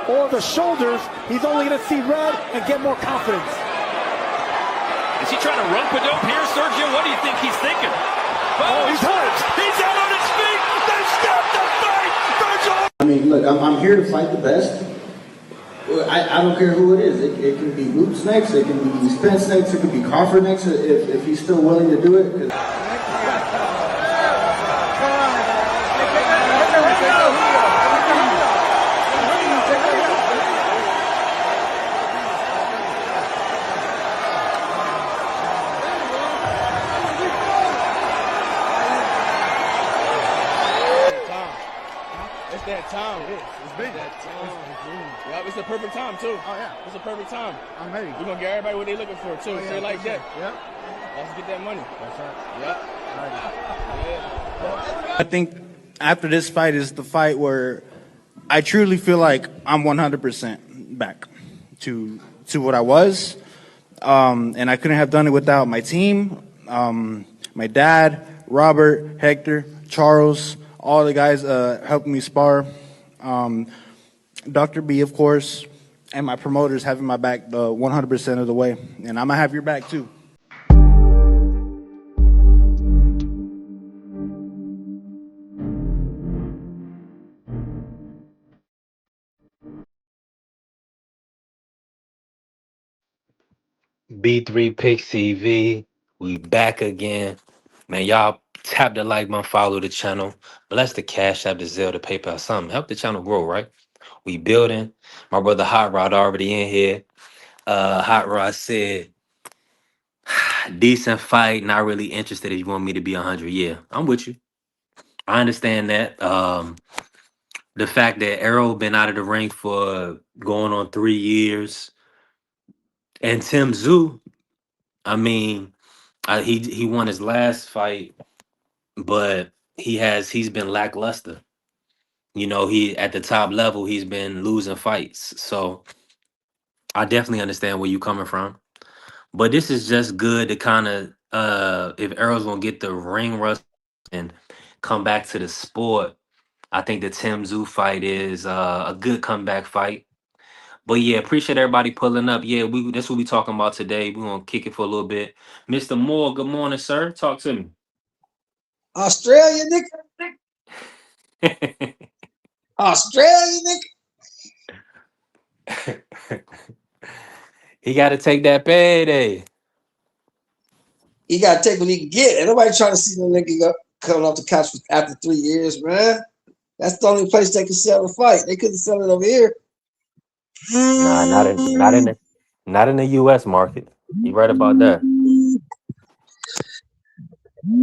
or the shoulders, he's only going to see red and get more confidence. Is he trying to rope-a-dope here, Sergio? What do you think he's thinking? Oh, he's hurt. He's out on his feet. They stopped the fight. Virgil. I mean, look, I'm here to fight the best. I don't care who it is. It can be Loops next, it can be Spence next, it could be Crawford next, if he's still willing to do it. It's that time. It is. It's been that time. Yep, it's the perfect time too. Oh yeah, it's the perfect time. I'm ready. We're gonna get everybody what they're looking for too. Oh, yeah, say like that. Yep. Let's get that money. That's right. Yep. Yeah. I think after this fight is the fight where I truly feel like I'm 100% back to what I was, and I couldn't have done it without my team, my dad, Robert, Hector, Charles, all the guys helping me spar, Dr. B, of course, and my promoters having my back 100% of the way, and I'm gonna have your back too. B3 Picks TV, we back again. Man, y'all tap the like button, follow the channel. Bless the Cash App, the Zelle, the PayPal, something. Help the channel grow, right? We building. My brother Hot Rod already in here. Hot Rod said, decent fight, not really interested if you want me to be 100. Yeah, I'm with you. I understand that. The fact that Errol been out of the ring for going on 3 years. And Tszyu, I mean, he won his last fight, but he's been lackluster. You know, he at the top level, he's been losing fights. So I definitely understand where you coming from. But this is just good to kind of if Errol's gonna get the ring rust and come back to the sport, I think the Tszyu fight is a good comeback fight. But yeah, appreciate everybody pulling up. Yeah, that's what we talking about today. We're gonna kick it for a little bit. Mr. Moore, good morning, sir. Talk to me. Australia, nigga. Australia, nigga. He got to take that payday. He got to take what he can get. Ain't nobody trying to see no nigga coming off the couch after 3 years, man. That's the only place they can sell the fight. They couldn't sell it over here. Nah, not in the U.S. market. You right about that.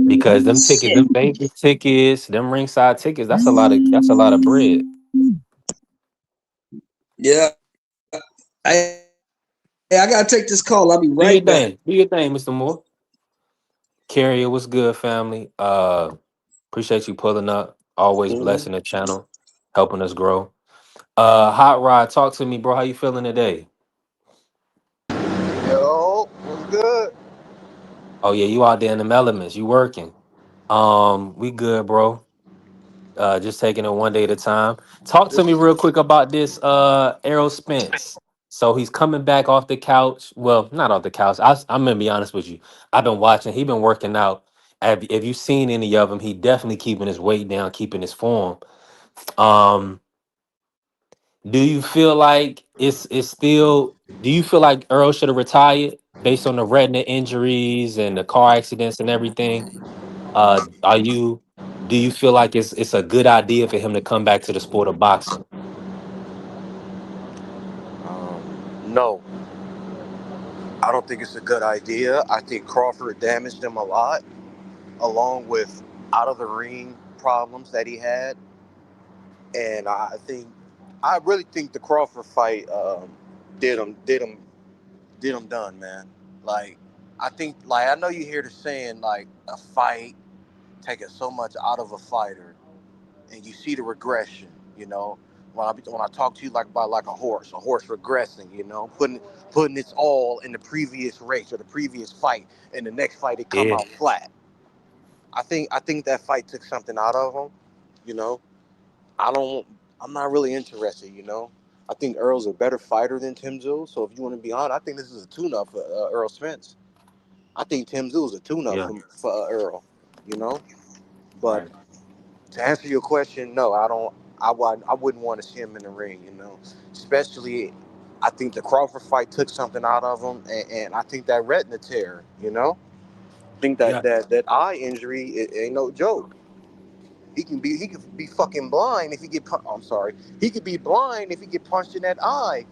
Because them tickets, them Vegas tickets, them ringside tickets, that's a lot of bread. Yeah. I gotta take this call. I'll be right back. Do your thing, Mr. Moore. Carrier, what's good, family? Appreciate you pulling up. Always blessing the channel, helping us grow. Hot Rod, talk to me, bro. How you feeling today? Yo, what's good? Oh yeah, you out there in them elements. You working. We good, bro. Just taking it one day at a time. Talk to me real quick about this Errol Spence. So he's coming back off the couch. Well, not off the couch. I'm gonna be honest with you. I've been watching. He been working out. Have you seen any of him? He definitely keeping his weight down, keeping his form. Do you feel like it's still? Do you feel like Earl should have retired based on the retina injuries and the car accidents and everything? Are you? Do you feel like it's a good idea for him to come back to the sport of boxing? No, I don't think it's a good idea. I think Crawford damaged him a lot, along with out of the ring problems that he had, and I really think the Crawford fight did him done, man. Like, I think, like, I know you hear the saying, like, a fight taking so much out of a fighter, and you see the regression, you know. When I talk to you like about like a horse regressing, you know, putting its all in the previous race or the previous fight, and the next fight it come Yeah. out flat. I think that fight took something out of him, you know. I'm not really interested, you know. I think Earl's a better fighter than Tszyu. So if you want to be honest, I think this is a tune-up for Errol Spence. I think Tszyu is a tune-up Yeah. for Errol. You know, but Right. to answer your question, no, I don't. I wouldn't want to see him in the ring. You know, especially I think the Crawford fight took something out of him, and I think that retina tear. You know, I think Yeah. that eye injury it ain't no joke. He could be fucking blind if he get. I'm sorry. He could be blind if he get punched in that eye,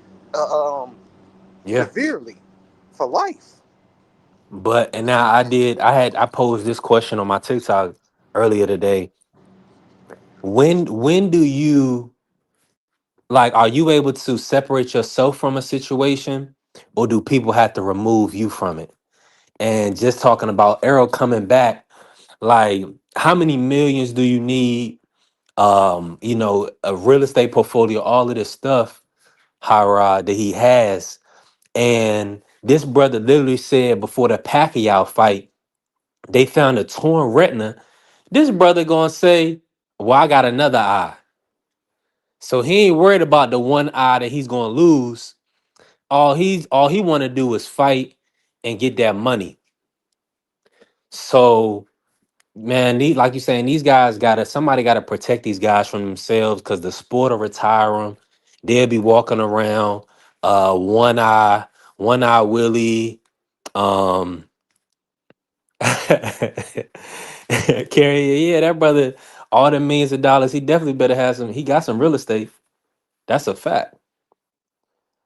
Yeah. severely, for life. But and now I posed this question on my TikTok earlier today. When do you like are you able to separate yourself from a situation or do people have to remove you from it? And just talking about Errol coming back, like how many millions do you need? A real estate portfolio, all of this stuff, Hyrod, that he has. And this brother literally said before the Pacquiao fight, they found a torn retina. This brother gonna say, "Well, I got another eye." So he ain't worried about the one eye that he's gonna lose. All he want to do is fight and get that money. So man, like you saying, these guys somebody gotta protect these guys from themselves because the sport will retire them. They'll be walking around, one eye Willie, um, Carrie, yeah, that brother, all the millions of dollars, he definitely better have some. He got some real estate. That's a fact.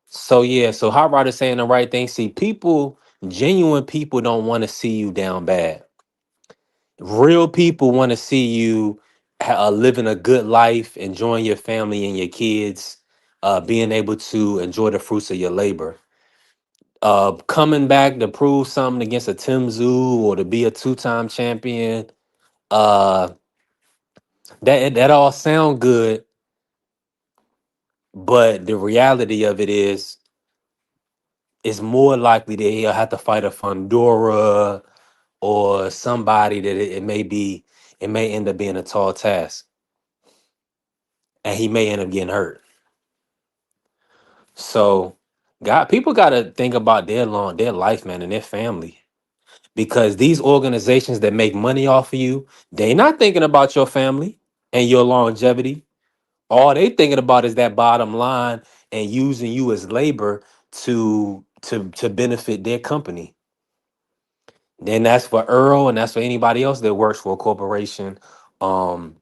So yeah, so Hot Rod is saying the right thing. See, genuine people don't want to see you down bad. Real people want to see you living a good life, enjoying your family and your kids, being able to enjoy the fruits of your labor. Coming back to prove something against a Tim Tszyu or to be a two-time champion. Uh, that all sound good, but the reality of it is, it's more likely that he'll have to fight a Fundora or somebody that it may end up being a tall task, and he may end up getting hurt. So, people got to think about their life, man, and their family, because these organizations that make money off of you, they not thinking about your family and your longevity. All they thinking about is that bottom line and using you as labor to benefit their company. Then that's for Earl, and that's for anybody else that works for a corporation. Um,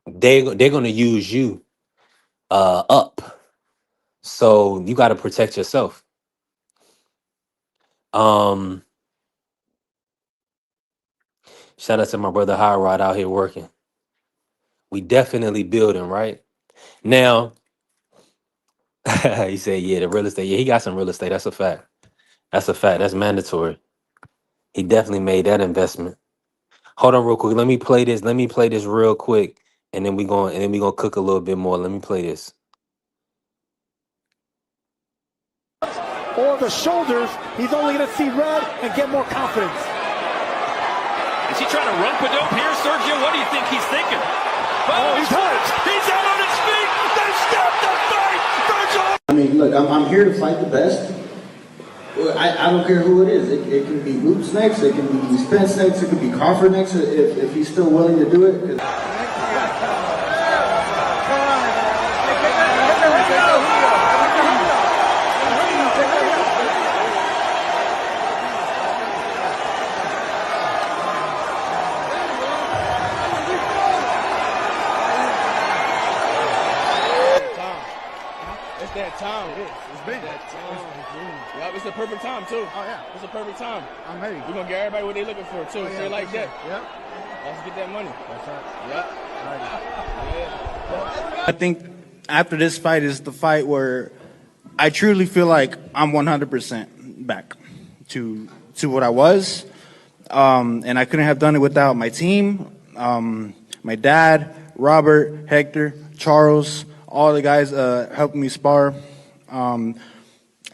they're gonna use you up. So you got to protect yourself. Um, Shout out to my brother High Rod out here working. We definitely building right now. He said, "Yeah, the real estate. Yeah, he got some real estate. That's a fact. That's a fact. That's mandatory. He definitely made that investment." Hold on, real quick. Let me play this. Let me play this real quick, and then we gonna cook a little bit more. Let me play this. Or the shoulders, he's only going to see red and get more confidence. Is he trying to rope a dope here, Sergio? What do you think he's thinking? Oh, he's hurt. He's out on his feet. They stopped the fight. Virgil. I mean, look, I'm here to fight the best. I don't care who it is. It can be Loops next, it can be Spence next, it could be Crawford next, if he's still willing to do it. It's that time. It is. It's been that time. Yeah, it's the perfect time too. Oh yeah, it's the perfect time. I'm ready. We're gonna get everybody what they looking for too. Straight like that. Yep. Let's get that money. That's right. Yep. I think after this fight is the fight where I truly feel like I'm 100% back to what I was, and I couldn't have done it without my team, my dad, Robert, Hector, Charles, all the guys helping me spar,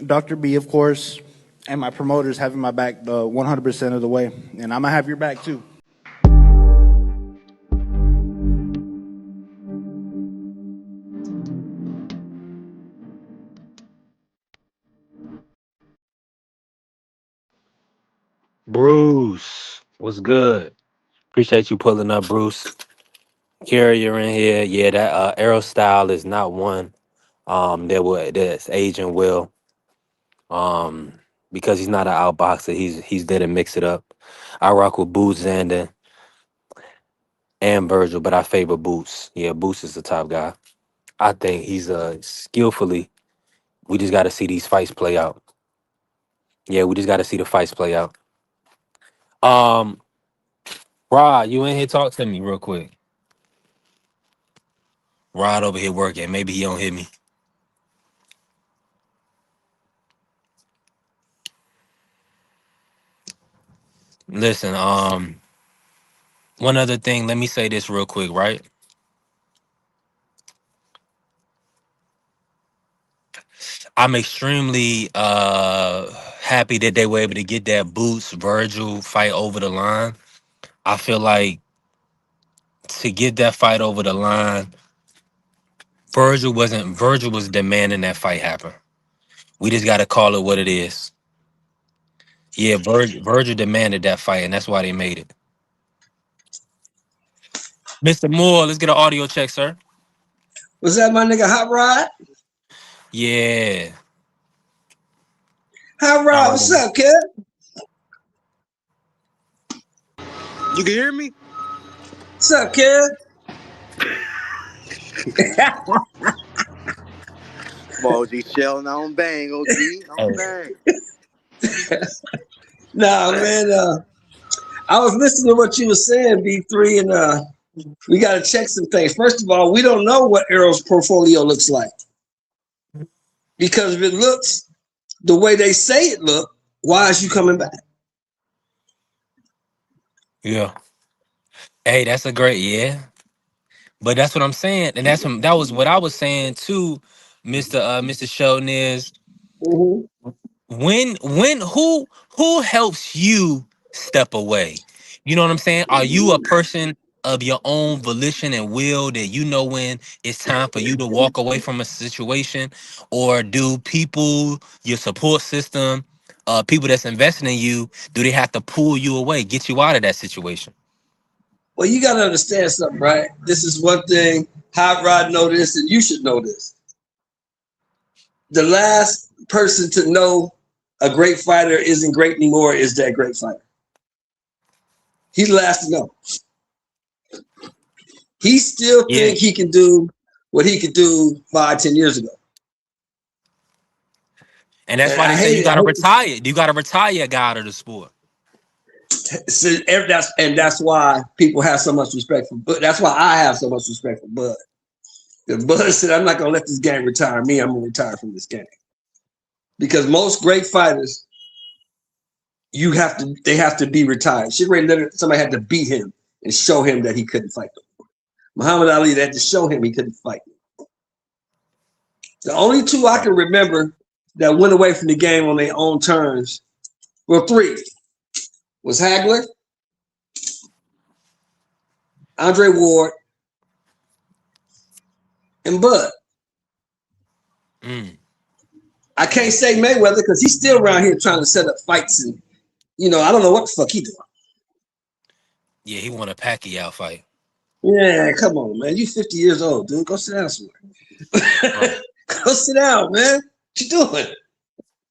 Dr. B, of course, and my promoters having my back the 100% of the way, and I'm gonna have your back too. Bruce, what's good? Appreciate you pulling up, Bruce. Carrier in here. Yeah, that Arrow style is not one that's aging well. Um, because he's not an outboxer, he's there to mix it up. I rock with Boots and Virgil, but I favor Boots. Yeah, Boots is the top guy. I think he's skillfully. We just got to see these fights play out. Yeah, we just got to see the fights play out. Um, Rod, you in here? Talk to me real quick. Rod over here working. Maybe he don't hear me. Listen, one other thing. Let me say this real quick, right? I'm extremely happy that they were able to get that Boots Virgil fight over the line. I feel like to get that fight over the line, Virgil was demanding that fight happen. We just got to call it what it is. Yeah, Virgil demanded that fight, and that's why they made it. Mr. Moore, let's get an audio check, sir. Was that my nigga Hot Rod? Yeah. Hot Rod, what's up, kid? You can hear me? What's up, kid? OG shelling on bang, OG on bang. Nah, man. I was listening to what you were saying, B3, and we got to check some things. First of all, we don't know what Errol's portfolio looks like. Because if it looks the way they say it look, why is you coming back? Yeah. Hey, that's a great, yeah. But that's what I'm saying, and that was what I was saying too, Mr. Shelton is when who helps you step away? You know what I'm saying? Are you a person of your own volition and will that you know when it's time for you to walk away from a situation, or do people, your support system, people that's investing in you, do they have to pull you away, get you out of that situation? Well, you got to understand something, right? This is one thing Hot Rod know this, and you should know this. The last person to know a great fighter isn't great anymore is that great fighter. He's the last to know. He still think he can do what he could do 5-10 years ago. And that's why they say you got to retire. You got to retire a guy out of the sport. So that's why people have so much respect for Bud. That's why I have so much respect for Bud. Because Bud said, I'm not going to let this game retire me. I'm going to retire from this game. Because most great fighters, they have to be retired. Somebody had to beat him and show him that he couldn't fight them. Muhammad Ali, they had to show him he couldn't fight. The only two I can remember that went away from the game on their own terms, well, three, was Hagler, Andre Ward, and Bud. I can't say Mayweather because he's still around here trying to set up fights, and I don't know what the fuck he doing. Yeah, he want a Pacquiao fight. Yeah, come on, man. You 50 years old, dude. Go sit down somewhere. Go sit down, man. What you doing?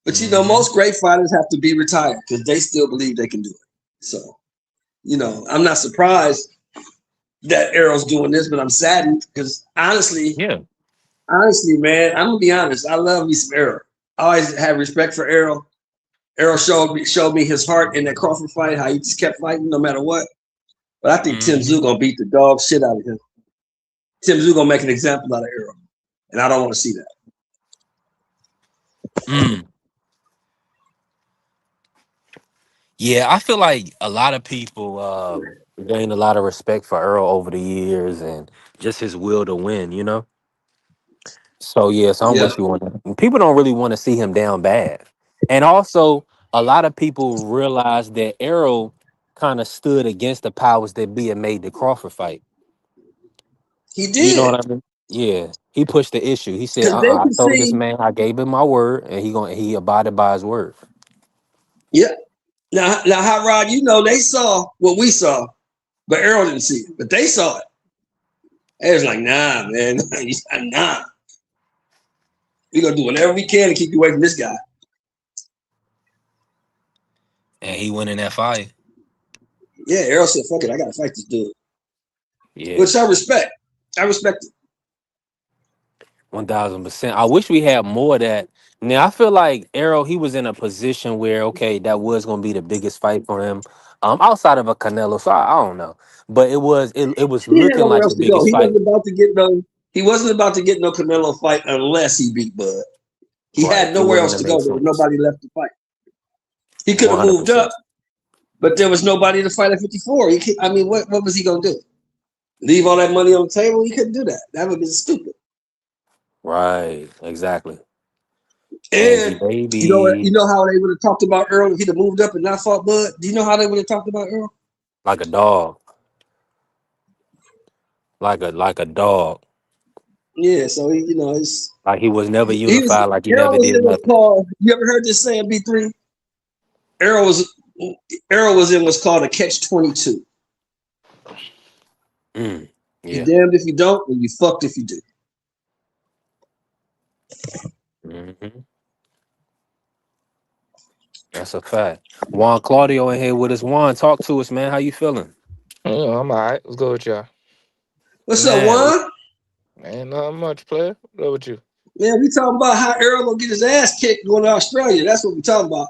But most great fighters have to be retired because they still believe they can do it. So, I'm not surprised that Errol's doing this, but I'm saddened because honestly, man, I'm gonna be honest. I love me some Errol. I always have respect for Errol. Errol showed me his heart in that Crawford fight, how he just kept fighting no matter what. But I think Tszyu gonna beat the dog shit out of him. Tszyu gonna make an example out of Errol, and I don't want to see that. Yeah, I feel like a lot of people gained a lot of respect for Earl over the years and just his will to win, So I'm with you on that. People don't really want to see him down bad. And also, a lot of people realize that Errol kind of stood against the powers that be and made the Crawford fight. He did. You know what I mean? Yeah. He pushed the issue. He said, I told this man, I gave him my word, and he abided by his word. Yeah. Now, Hot Rod, you know they saw what we saw, but Errol didn't see it. But they saw it. They was like, nah, man, nah. We're gonna do whatever we can to keep you away from this guy. And he went in that fight. Yeah, Errol said, fuck it, I gotta fight this dude. Yeah. Which I respect. I respect it. 1000%. I wish we had more of that. Now I feel like Errol, he was in a position where okay, that was gonna be the biggest fight for him. Outside of a Canelo, so I don't know. But it was He had looking nowhere like else the to go. biggest He fight. wasn't about to get no. He wasn't about to get no Canelo fight unless he beat Bud. He Right. had It nowhere wouldn't else have to made go. There was sense. nobody left to fight. He could have moved 100%. up, but there was nobody to fight at 54. I mean, what was he gonna do? Leave all that money on the table? He couldn't do that. That would be stupid. Right. Exactly. Angie And baby. you know how they would have talked about Earl if he'd have moved up and not fought Bud. Do you know how they would have talked about Earl? Like a dog. Like a dog. Yeah. So it's Like he was never he was unified, like he Errol never was did in what's nothing. called. You ever heard this saying? B3. Errol was in what's called a catch-22. Mm. You Yeah. damned if you don't, and you fucked if you do. Mm-hmm. That's a fact. Juan Claudio in here with us. Juan, talk to us, man. How you feeling? Yeah, I'm all right. What's good with y'all? What's up, Man, Juan? Ain't not much, player. What up with you? Man, we talking about how Errol gonna get his ass kicked going to Australia. That's what we talking about.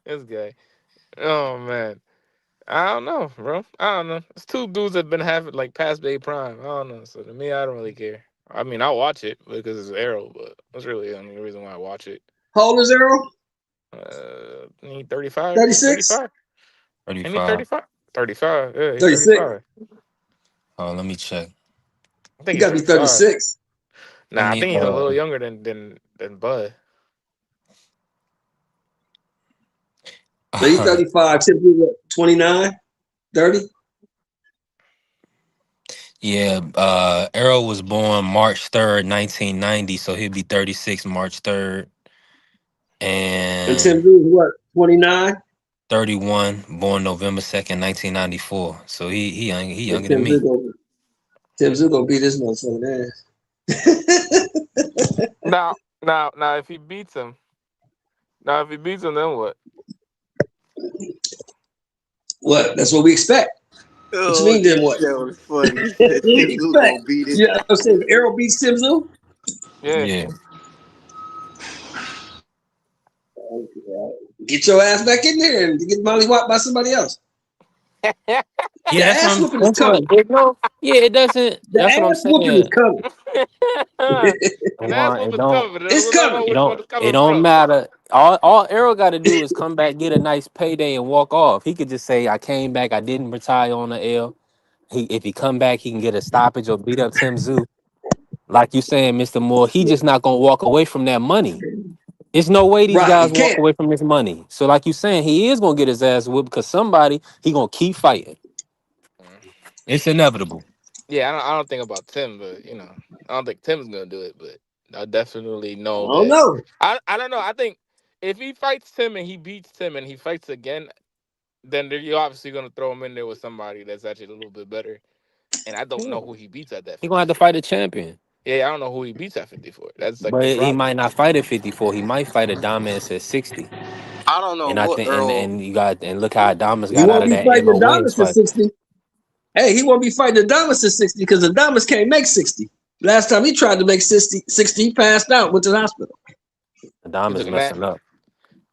This guy. Oh man. I don't know, bro. I don't know. It's two dudes that been having like past day prime. I don't know. So to me, I don't really care. I mean, I watch it because it's Arrow, but that's really the only reason why I watch it. How old is Errol? He 35. 36? 35. Ain't he 35. 35? 35. Yeah, he's 36. 35. Oh, let me check. I He think he's gotta be 35. 36. Let Nah, I me think he's a little younger than Bud. So he's 35. Typically, what, 29? 30? yeah, Errol was born March 3rd, 1990, so he'll be 36 March 3rd. And Tim And Lewis, what, 29? 31, born November 2nd, 1994. So he And younger than me. Tim Lewis gonna beat this motherfucking ass. Now, if he beats him, then what? What? That's what we expect. What you Oh, mean, then this what? shit was funny. He What said do we Tim Zoo expect? gonna beat his Yeah, I'm saying Errol beats Tim Lewis? Yeah. Yeah. Get your ass back in there and get mollywopped by somebody else. The Yeah, ass whooping is that's what coming. it, no, yeah, it doesn't. The That's what I'm ass whooping is saying. coming. And that's Juan, what it was don't coming. We It's don't know coming. which one is it coming don't from. matter. All Errol got to do is come back, get a nice payday, and walk off. He could just say, "I came back. I didn't retire on the L." If he come back, he can get a stoppage or beat up Tim Zoo. Like you saying, Mr. Moore, he just not gonna walk away from that money. There's no way these Right, he guys walk can't. away from this money. So, like you saying, he is gonna get his ass whipped because somebody he gonna keep fighting. It's inevitable. Yeah, I don't think about Tim, but I don't think Tim's gonna do it. But I definitely I know don't that. know. I don't know. I think if he fights Tim and he beats Tim and he fights again, then you're obviously gonna throw him in there with somebody that's actually a little bit better. And I don't know who he beats at that He gonna have to 54. fight a champion. Yeah, I don't know who he beats at 54. That's like But the he problem. might not fight at 54. He might fight Adamas at 60. I don't know And I what think Earl. and you got and look how Adamas He got out won't of be that fighting Emma Wings Adonis at fight. 60. Hey, he won't be fighting Adonis at 60 because Adonis can't make 60. Last time he tried to make 60, he passed out, went to the hospital. He Adamas took a nap. messing up.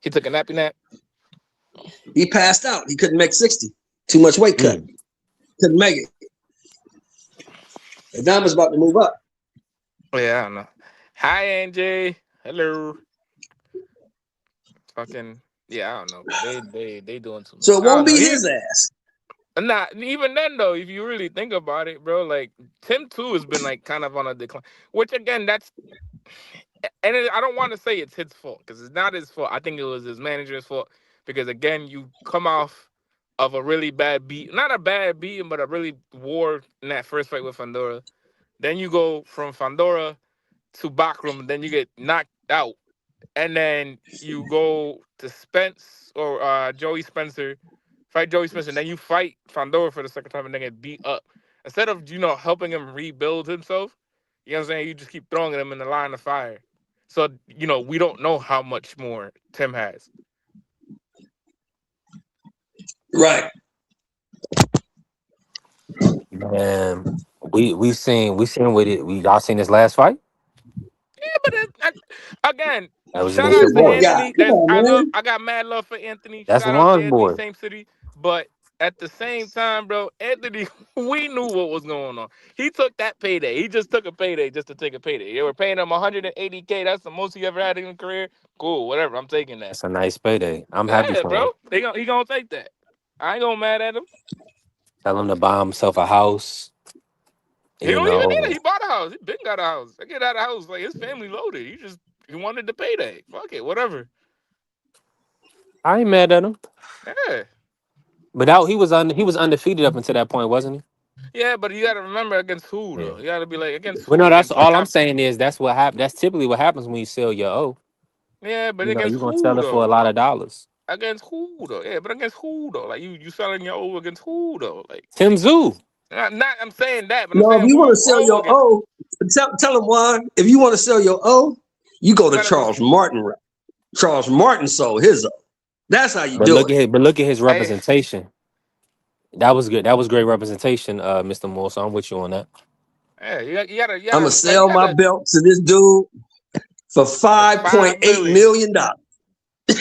He took a nappy nap. He passed out. He couldn't make 60. Too much weight cut. Mm. Couldn't make it. Adonis about to move up. Oh, yeah, I don't know. Hi, Angie. Hello. Fucking yeah, I don't know, but they doing too much. So it I don't won't know. be his ass. Not even then though. If you really think about it, bro, like Tim too has been like kind of on a decline. Which again, I don't want to say it's his fault because it's not his fault. I think it was his manager's fault because again, you come off of a really bad beat, not a bad beating, but a really war in that first fight with Fandora. Then you go from Fandora to Bakram, then you get knocked out, and then you go to Spence or Joey Spencer, fight Joey Spencer, and then you fight Fandora for the second time and then get beat up. Instead of helping him rebuild himself, you know what I'm saying? You just keep throwing him in the line of fire. So we don't know how much more Tim has. Right. Man, we seen with it. Y'all seen this last fight? Yeah, but again, That was shout against out your to boy. God, Anthony. come on, man. I got mad love for Anthony. That's Shout out to Juan's Anthony, boy. same city. But at the same time, bro, Anthony, we knew what was going on. He took that payday. He just took a payday just to take a payday. They were paying him $180K. That's the most he ever had in his career. Cool, whatever. I'm taking that. That's a nice payday. I'm happy Yeah, for bro. him. He gonna take that. I ain't gonna mad at him. Tell him to buy himself a house. He don't even need it. He bought a house. He been got a house. They get out of the house like his family loaded. He wanted the payday. Fuck it, whatever. I ain't mad at him. Yeah. But he was undefeated up until that point, wasn't he? Yeah, but you got to remember against who though. Yeah. You got to be like against But who? no, that's Against all I'm Cap. saying is that's what happens. That's typically what happens when you sell your O. Yeah, but against You're gonna who sell it for a though? lot of dollars. Against who though? Yeah, but against who though? Like you selling your O against who though? Like Tszyu. not I'm saying that, but I'm No, if saying you who want to you sell owe your against. O, tell him Juan. If you want to sell your O, you go You to gotta go. Charles Martin. Charles Martin sold his O. That's how you But do look it. at his Hey, representation. That was good. That was great representation, Mr. Moore. So I'm with you on that. yeah, you gotta I'm gonna like you sell my gotta belt to this dude for for $5.8 $5 million. million.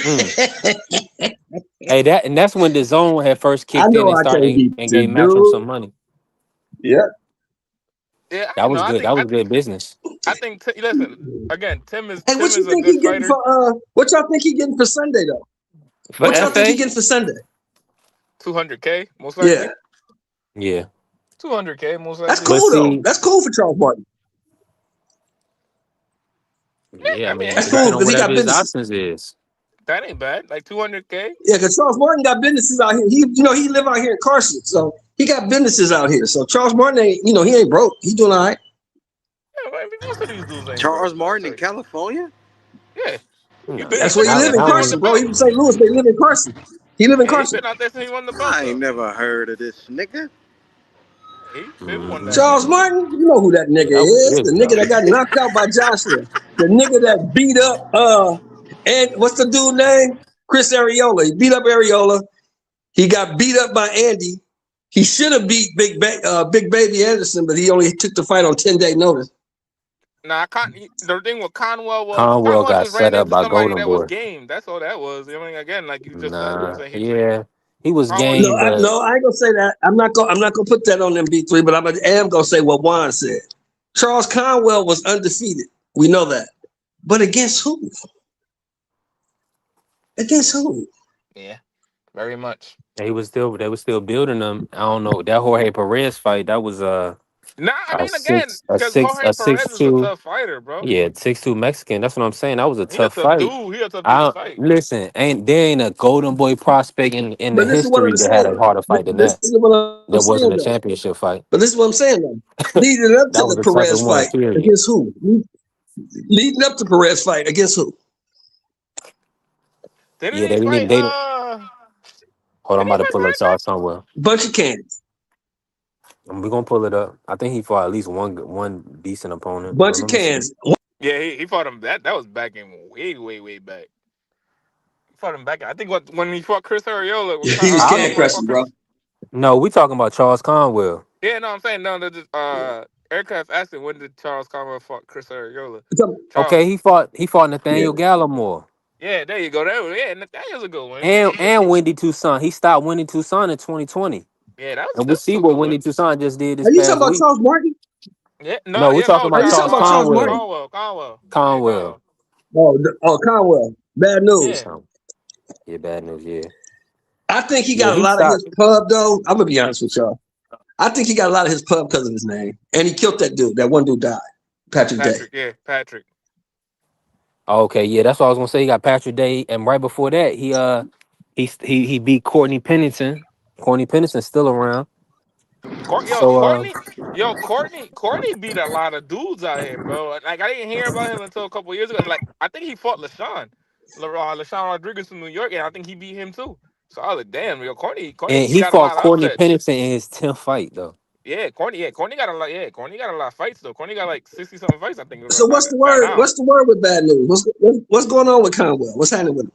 Mm. Hey, that's when the zone had first I kicked in know and I can't started beat and this gave Matchroom dude. some money. Yeah. Yeah, I That was know. good. That was good business. Listen again. Tim Hey, what is you a think good he getting fighter. for what y'all think he getting for Sunday though? For What y'all think he FA? getting for Sunday? $200K most Yeah. likely. Yeah. $200K most That's likely. But cool though. see, That's cool for Charles Martin. yeah, Yeah, I I mean, mean, That's ain't cool depending bad. on because he whatever got his businesses. options is. That ain't bad. Like $200K. Yeah, because Charles Martin got businesses out here. He live out here in Carson, so he got businesses out here. So Charles Martin ain't, he ain't broke. He doing all right. Yeah, I mean, most of these dudes ain't Charles broke. Man, I'll Martin tell in you. California? Yeah, No, he That's been where he out live there in I since he don't won the Carson, even. bro. He belt. was St. Louis, but he live in Carson. He live in Yeah, he Carson. been out there since he won the belt I ain't though. never heard of this nigga. Yeah, he been won that Mhm. Charles belt. Martin, you know who that Yeah, nigga that was is. years The nigga ago. that got knocked out by Joshua. The nigga that beat up and what's the dude name? Chris Areola. He beat up Areola. He got beat up by Andy. He should have beat Big Baby Anderson, but he only took the fight on 10-day notice. Nah, the thing with Conwell Conwell got just ran set up into by somebody Golden that was Boy. game. That's all that was. I mean, again, like you just said, you know what Nah, I'm saying? yeah, he was Conwell just game, but No, I ain't gonna say that. I'm not gonna put that on them B3, but I am gonna say what Juan said. Charles Conwell was undefeated. We know that. But against who? Against who? yeah, very much. they was still building them. I don't know that Jorge Perez fight. That was Nah, I a mean, again, six a because six Jorge a Perez six is a two. tough fighter, bro. Yeah, 6'2" Mexican. That's what I'm saying. That was a He a tough tough fight. dude. He a tough dude to I fight. listen. There ain't a Golden Boy prospect in the But this is what history I'm that had a saying. harder fight than This that. is what I'm That wasn't saying a though. championship fight. But this is what I'm saying though. Leading up to That was the the toughest Perez one. fight Period. against who? Leading up to Perez fight against who? Didn't Yeah, he they didn't fight? even. They didn't. Hold on, Didn't I'm he about to fight pull up Perez? y'all somewhere. Bunch of cans. We're gonna pull it up. I think he fought at least one decent opponent. But Bunch of let me see. cans. Yeah, he fought him. That was back in way back. He fought him back. I think when he fought Chris Arreola, He was I can don't. Conwell fought pressing, Chris. bro. No, we talking about Charles Conwell. Yeah, no, I'm saying no. That just aircraft asking when did Charles Conwell fought Chris Arreola? Charles. Okay, he fought Yeah. Nathaniel Gallimore Yeah, there you go. Nathaniel's a good one. and Wendy Toussaint. He stopped Wendy Toussaint in 2020, Yeah, and we that's see two what good Wendy ones. Toussaint just did Are this you talking past about week. Charles Martin? Yeah, No, we talking about Are you talking Charles about Charles Conwell. Martin? Conwell. Yeah, Conwell. Conwell. Conwell. Bad Yeah. news. Yeah, bad news. Yeah, I think he yeah, got a he lot of stopped. his pub though. I'm gonna be honest with y'all. I think he got a lot of his pub because of his name, and he killed that dude. That one dude died, Patrick Day. Patrick. Okay, yeah, that's what I was gonna say. He got Patrick Day, and right before that, he beat Courtney Pennington. Courtney Pennington's still around. Yo, So Courtney. Yo, Courtney beat a lot of dudes out here, bro. Like I didn't hear about him until a couple years ago. Like I think he fought LaShawn Rodriguez from New York, and I think he beat him too. So I was like, damn, yo, Courtney And he got a fought lot of Courtney upsets. Pennington in his 10th fight, though. Yeah, Courtney got a lot. Yeah, Courtney got a lot of fights though. Courtney got like 60-something fights, I think, So what's the by word? now. What's the word with bad news? What's going on with Conwell? What's happening with him?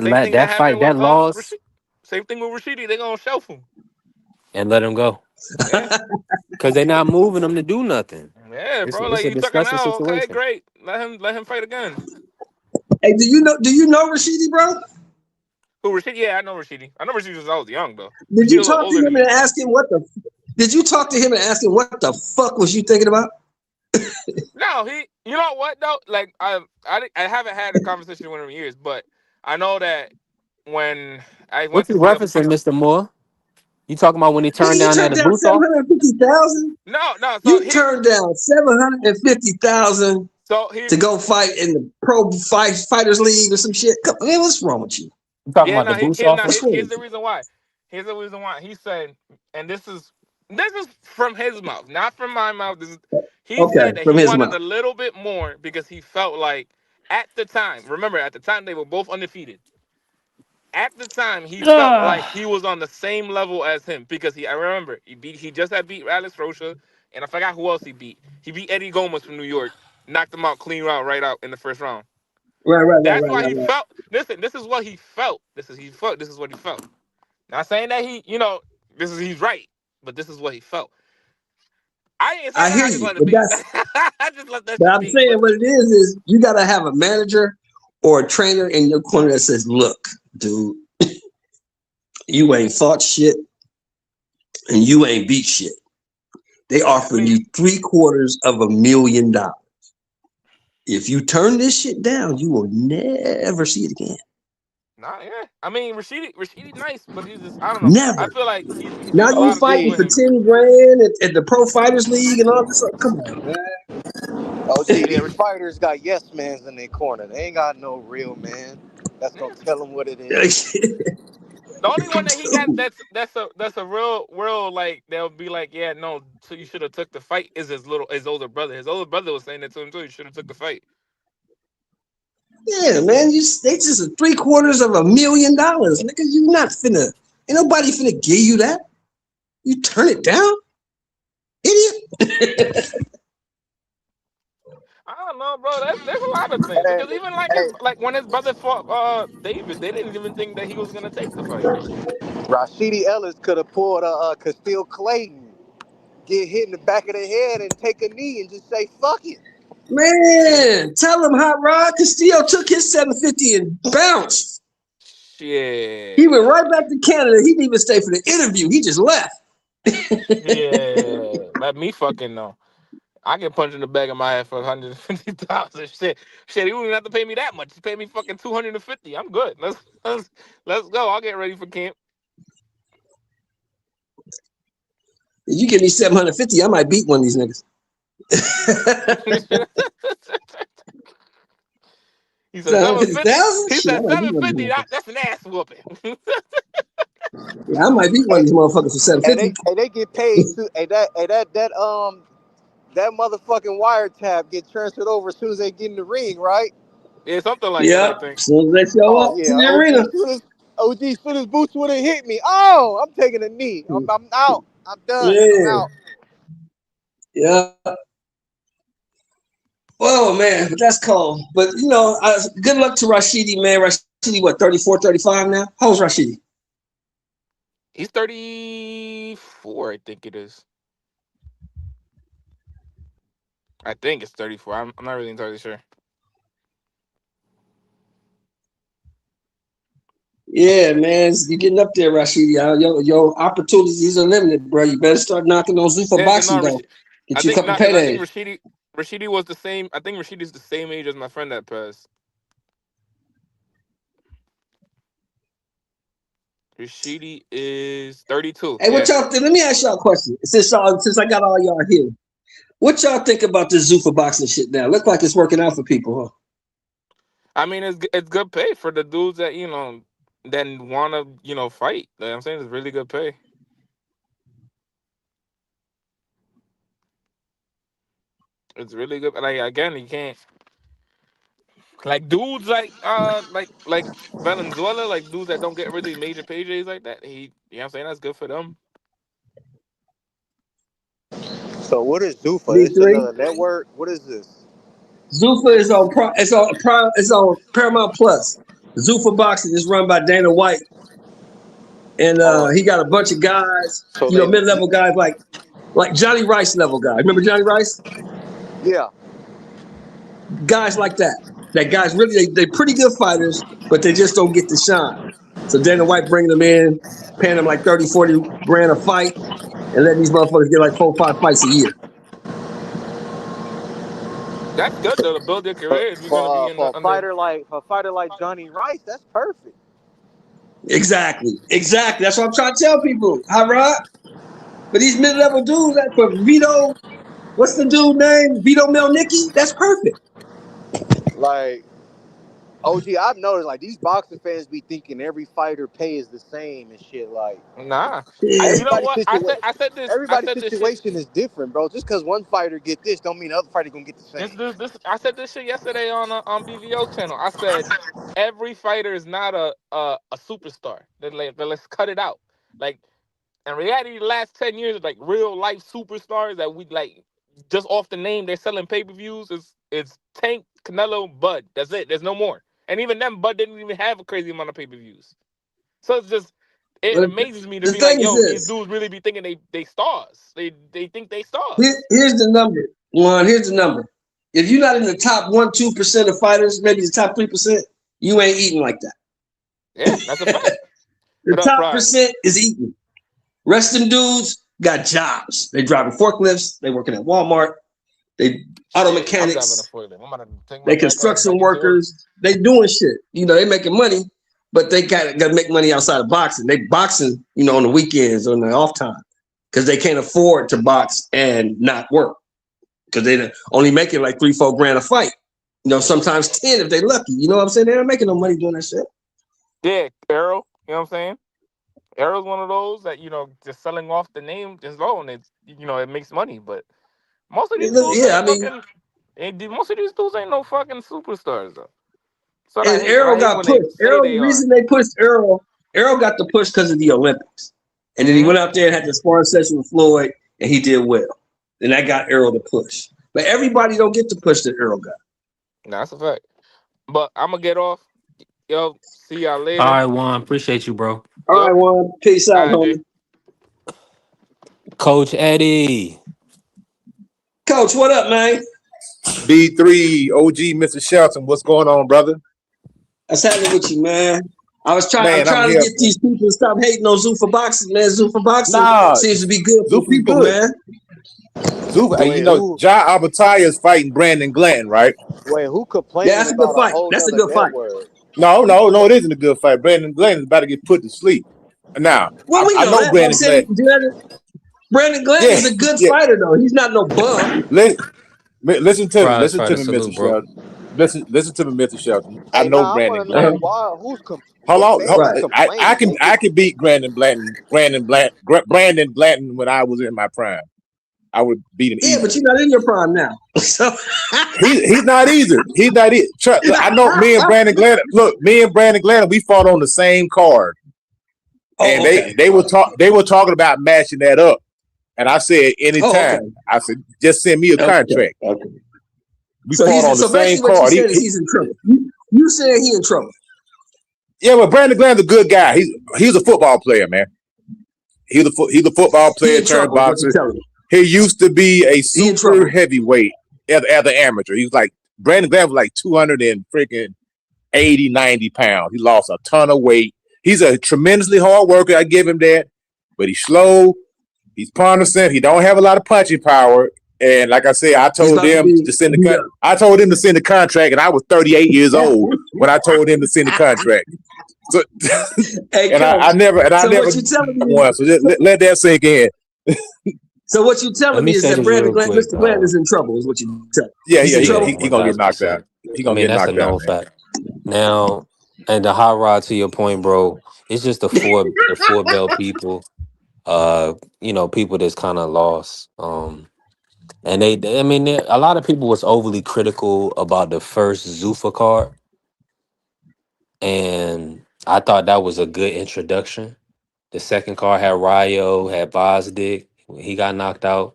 Same thing that Fight, happened with that loss, same thing with Rashidi. They gonna shelf him. and let him go. Yeah, Because they're not moving him to do nothing. yeah, bro. It's Like a you took him disgusting out. Okay, situation. great. Let him fight again. Hey, do you know Rashidi, bro? Who Rashidi? Yeah, I know Rashidi. I know Rashidi since I was young though. Did He you a little talk to older than him me. and ask him what the? Did you talk to him and ask him what the fuck was you thinking about? No, you know what though? Like I haven't had a conversation with him in years, but I know that when I went What to you see him, referencing, Mr. Moore? You talking about when he Nigga, turned you down that turned down Abuso? 750,000. no. You turned down 750,000 to go fight in the fighters league or some shit. Come on, man, what's wrong with you? You talking Yeah, about no, the boost offer? here's the reason why. Here's the reason why. He said, and this is from his mouth, not from my mouth. He Okay, said that from he his wanted a mouth. little bit more because he felt like at the time, remember at the time they were both undefeated. At the time, he felt like he was on the same level as him because I remember he just had beat Alex Rocha, and I forgot who else he beat. He beat Eddie Gomez from New York, knocked him out clean right out in the first round. That's why he Right. felt. Listen, this is what he felt. This is what he felt. Not saying that he's right, but this is what he felt. I ain't say I that. hear I just you, let it but be. I just let that shit I'm be. saying But what it is you gotta have a manager or a trainer in your corner that says, "Look, dude, you ain't fought shit and you ain't beat shit. They yeah, I offering you mean, $750,000. If you turn this shit down, you will never see it again. nah, yeah. I mean, Rashidi nice, but he's just I don't know. I Never. feel like Now there's a you lot of things fighting with for OG, him. 10 grand at the Pro Fighters League and all this stuff. Come on, man. OG, Yeah, these fighters got yes mans in their corner. They ain't got no real man that's yeah. gonna tell them what it is. The only one that he got Dude. that's a real like they'll be like, yeah, no, so you should have took the fight is his older brother. His older brother was saying that to him too. You should have took the fight. Yeah, man. They just $750,000, nigga. You not finna. Ain't nobody finna give you that. You turn it down, idiot. I don't know, bro. There's a lot of things Hey, because even like hey, when his brother fought David, they didn't even think that he was gonna take the fight. Rashidi Ellis could have pulled a Castile Clayton, get hit in the back of the head and take a knee and just say fuck it. Shit, Man, tell him Hot Rod Castillo took his 750 and bounced. He shit, went right back to Canada. He didn't even stay for the interview. He just left. yeah. Let me fucking know. I get punched in the back of my head for 150,000. Shit. He wouldn't have to pay me that much. He paid me fucking 250. I'm good. Let's go. I'll get ready for camp. If you give me 750, I might beat one of these niggas. He said 750. 750,000? He Shit, I said might beat one of these 750. motherfuckers. That's an ass whooping. Yeah, I might beat one of these motherfuckers for And 750. they get paid to that motherfucking wiretap get transferred over as soon as they get in the ring, right? Yeah, something like that. I Yep. think. As soon as they show Oh up to yeah, the arena. OG soon as Boots would have hit me. Oh, I'm taking a knee. I'm out. I'm done. I'm Yeah. out. Yeah. Oh man, but that's cold. But good luck to Rashidi, man. Rashidi, what, 34, 35 now? How old's Rashidi? He's 34. I think it is. I think it's 34. I'm not really entirely sure. Yeah, man. You're getting up there, Rashidi. Your opportunities are limited, bro. You better start knocking on Zuffa Yeah, boxing no, though. I Get you a think couple not because I think paydays. Rashidi was the same. I think Rashidi's the same age as my friend that passed. Rashidi is 32. Hey, what Yeah. y'all think? Let me ask y'all a question. Since I got all y'all here, what y'all think about this Zuffa boxing shit now? Look like it's working out for people, huh? I mean, it's good pay for the dudes that that want to fight. Like I'm saying, it's really good pay. It's really good. Like again, you can't like dudes like Valenzuela, like dudes that don't get really major paydays like that. You know what I'm saying, that's good for them. So what is Zuffa? It's B3. another network. What is this? Zuffa is on it's on Paramount Plus. Zuffa Boxing is run by Dana White, and Oh, he got a bunch of guys, so they, mid-level guys like Johnny Rice level guy. Remember Johnny Rice? yeah. Guys like that. That guys really they're pretty good fighters, but they just don't get the shine. So Dana White bringing them in, paying them like 30, 40 grand a fight, and letting these motherfuckers get like 4 or 5 fights a year. That's good though to build your career if you're gonna be in For a fighter like Johnny Rice, that's perfect. Exactly. That's what I'm trying to tell people. Hi, Rod. But these mid-level dudes, like for Vito, what's the dude name? Vito Melnicki? That's perfect. Like, OG, I've noticed like these boxing fans be thinking every fighter pay is the same and shit. Like, nah. Yeah. You know what? I said this. Everybody's I said this situation is different, bro. Just because one fighter get this, don't mean the other fighter gonna get the same. I said this shit yesterday on BVO's channel. I said every fighter is not a superstar. Let's cut it out. Like in reality, the last 10 years, like real life superstars that we like just off the name they're selling pay-per-views is Tank, Canelo, Bud. That's it. There's no more. And even them, Bud didn't even have a crazy amount of pay-per-views. So it's just it amazes me to be like, yo, these dudes really be thinking they stars. They think they stars. Here's the number. Here's the number. If you're not in the top 1-2% of fighters, maybe the top 3%, you ain't eating like that. Yeah, that's a fact. The top percent is eating. Rest of them dudes got jobs. They driving forklifts. They working at Walmart. They auto mechanics. They construction workers. They doing shit. They making money, but they got to make money outside of boxing. They boxing, on the weekends or on the off time because they can't afford to box and not work because they only making like 3-4 grand a fight. Sometimes 10 if they lucky. You know what I'm saying? They're not making no money doing that shit. Yeah, Errol. You know what I'm saying? Errol's one of those that just selling off the name just alone. It's it makes money, but most of these dudes, most of these dudes ain't no fucking superstars though. So and Errol got pushed. The reason they pushed Errol got the push because of the Olympics, and then he went out there and had the sparring session with Floyd, and he did well, and that got Errol the push. But everybody don't get the push that Errol got. Nah, that's a fact. But I'm gonna get off. Yo, see y'all later. All right, Juan. Appreciate you, bro. All right, Juan. Peace out, homie. Coach Eddie. Coach, what up, man? B3 OG Mr. Shelton, what's going on, brother? What's happening with you, man? I'm trying to get these people to stop hating on Zuffa Boxing, man. Zuffa Boxing seems to be good for people, man. Zuffa, Ja Abataya is fighting Brandon Glanton, right? Wait, who complained? Yeah, that's a good fight. That's a good fight. No, it isn't a good fight. Brandon Glanton is about to get put to sleep. Now, I know Brandon Glanton. Brandon Glanton is a good fighter, though. He's not no bum. Listen to me, Mr. Shelton. Listen to me, Mr. Shelton. I know Brandon Glanton. Hold on. I can beat Brandon Blanton when I was in my prime. I would beat him. Yeah, but you're not in your prime now. So he's not either. He's not either. I know me and Brandon Glanton. Look, me and Brandon Glanton, we fought on the same card, and they were talking about matching that up. And I said, anytime. I said, just send me a contract. Okay. We fought on the same card. He's in trouble. You said he in trouble. Yeah, but Brandon Glanton's a good guy. He's a football player, man. He's a football player turned boxer. He used to be a super heavyweight as an amateur. He was like, Brandon Glanton was like 280-90 pounds. He lost a ton of weight. He's a tremendously hard worker. I give him that. But he's slow. He's partisan. He don't have a lot of punching power. And like I said, I told him to send the contract, and I was 38 years old when I told him to send the contract. So, I never won. So let that sink in. So what you telling me is that Mr. Glanton is in trouble? Is what you telling? Yeah, he gonna get knocked out. He gonna get knocked out. Fact. Now, and the hot rod to your point, bro, it's just the four belt people. People that's kind of lost. And I mean, a lot of people was overly critical about the first Zuffa card, and I thought that was a good introduction. The second card had Ryo, had Bosdick. He got knocked out.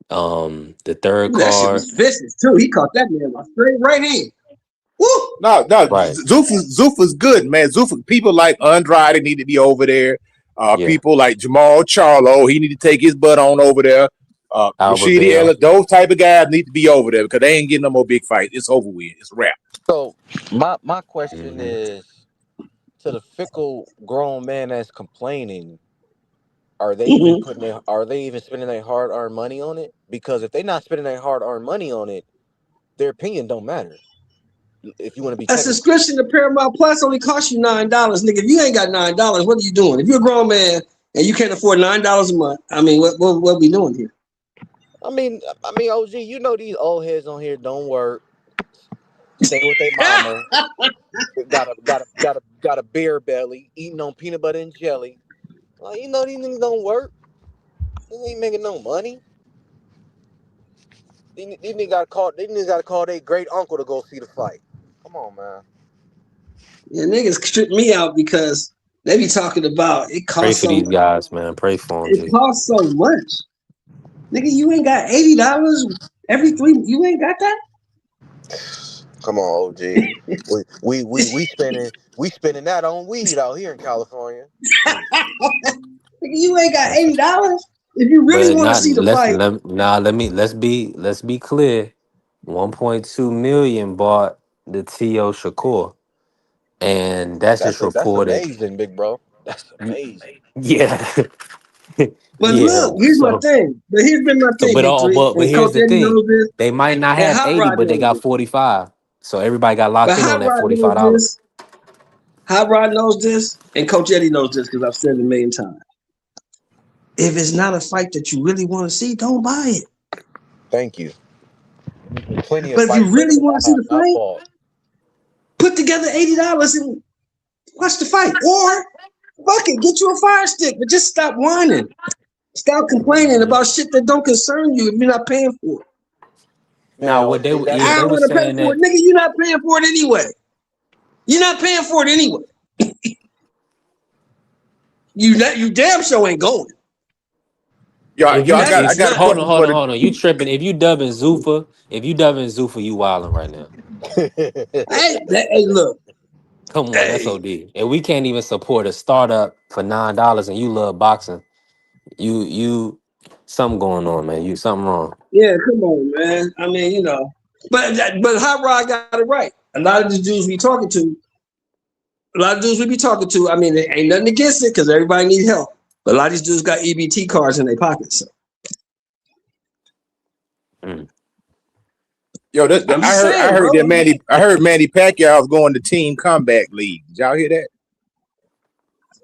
The third Ooh, that shit was card, vicious too. He caught that man by straight right hand. Woo! No, right? Zuffa's good, man. Zuffa, people like Andrade need to be over there. Yeah, People like Jamal Charlo, he need to take his butt on over there. Albert Rashidi Bell. Ellis, those type of guys need to be over there because they ain't getting no more big fights. It's over with. It's a wrap. So my question Hmm. is to the fickle grown man that's complaining. Are they even spending their hard earned money on it? Because if they're not spending their hard earned money on it, their opinion don't matter. If you want to be A technical. subscription to Paramount Plus only costs you $9, nigga. If you ain't got $9, what are you doing? If you're a grown man and you can't afford $9 a month, I mean, what are we doing here? OG, you know these old heads on here don't work. Stay with their mama. got a beer belly, eating on peanut butter and jelly. Like, you know these niggas don't work. They ain't making no money. These niggas gotta call their great uncle to go see the fight. Come on, man. Yeah, niggas strip me out because they be talking about it Pray costs for so these much. guys, man. Pray for them, It G. costs so much. Nigga, you ain't got $80 every 3. You ain't got that? Come on, OG. We spending that on weed out here in California. Nigga, you ain't got That's it. $80. If you really But want to not see the let's fight, let now let's be clear. 1.2 million bought the T.O. Shakur, and that's just That's reported. amazing, big bro. That's amazing. Yeah, but yeah. look, here's my thing. But here's been my thing, Big Three. But And here's Coach the Eddie thing: knows this, they might not and have Hot 80, Rod but they knows got this. 45. So everybody got But locked in on Hot that Rod knows $45. this. Hot Rod knows this, and Coach Eddie knows this because I've said it a million times. If it's not a fight that you really want to see, don't buy it. Thank you. Plenty of But if you fights that really want to I see have the not fight, bought. put together $80 and watch the fight. Or fuck it, get you a fire stick, but just stop whining. Stop complaining about shit that don't concern you if you're not paying for it. Now, Man, what OG, that's they I don't were want to pay saying for it. that Nigga, you're not paying for it anyway. You're not paying for it anyway. You damn sure ain't going. I That's got a not. hold question for the. on, you tripping? If you dubbing Zuffa, you wilding right now. Hey, look. Come on, that's Hey, OD. And we can't even support a startup for $9, and you love boxing. You something going on, man. You something wrong. yeah, come on, man. I mean, but Hot Rod got it right. A lot of the dudes we be talking to. I mean, there ain't nothing against it because everybody needs help. But a lot of these dudes got EBT cards in their pockets. So. Mm. Yo, I'm just saying, bro. I heard Manny Pacquiao was going to Team Comeback League. Did y'all hear that?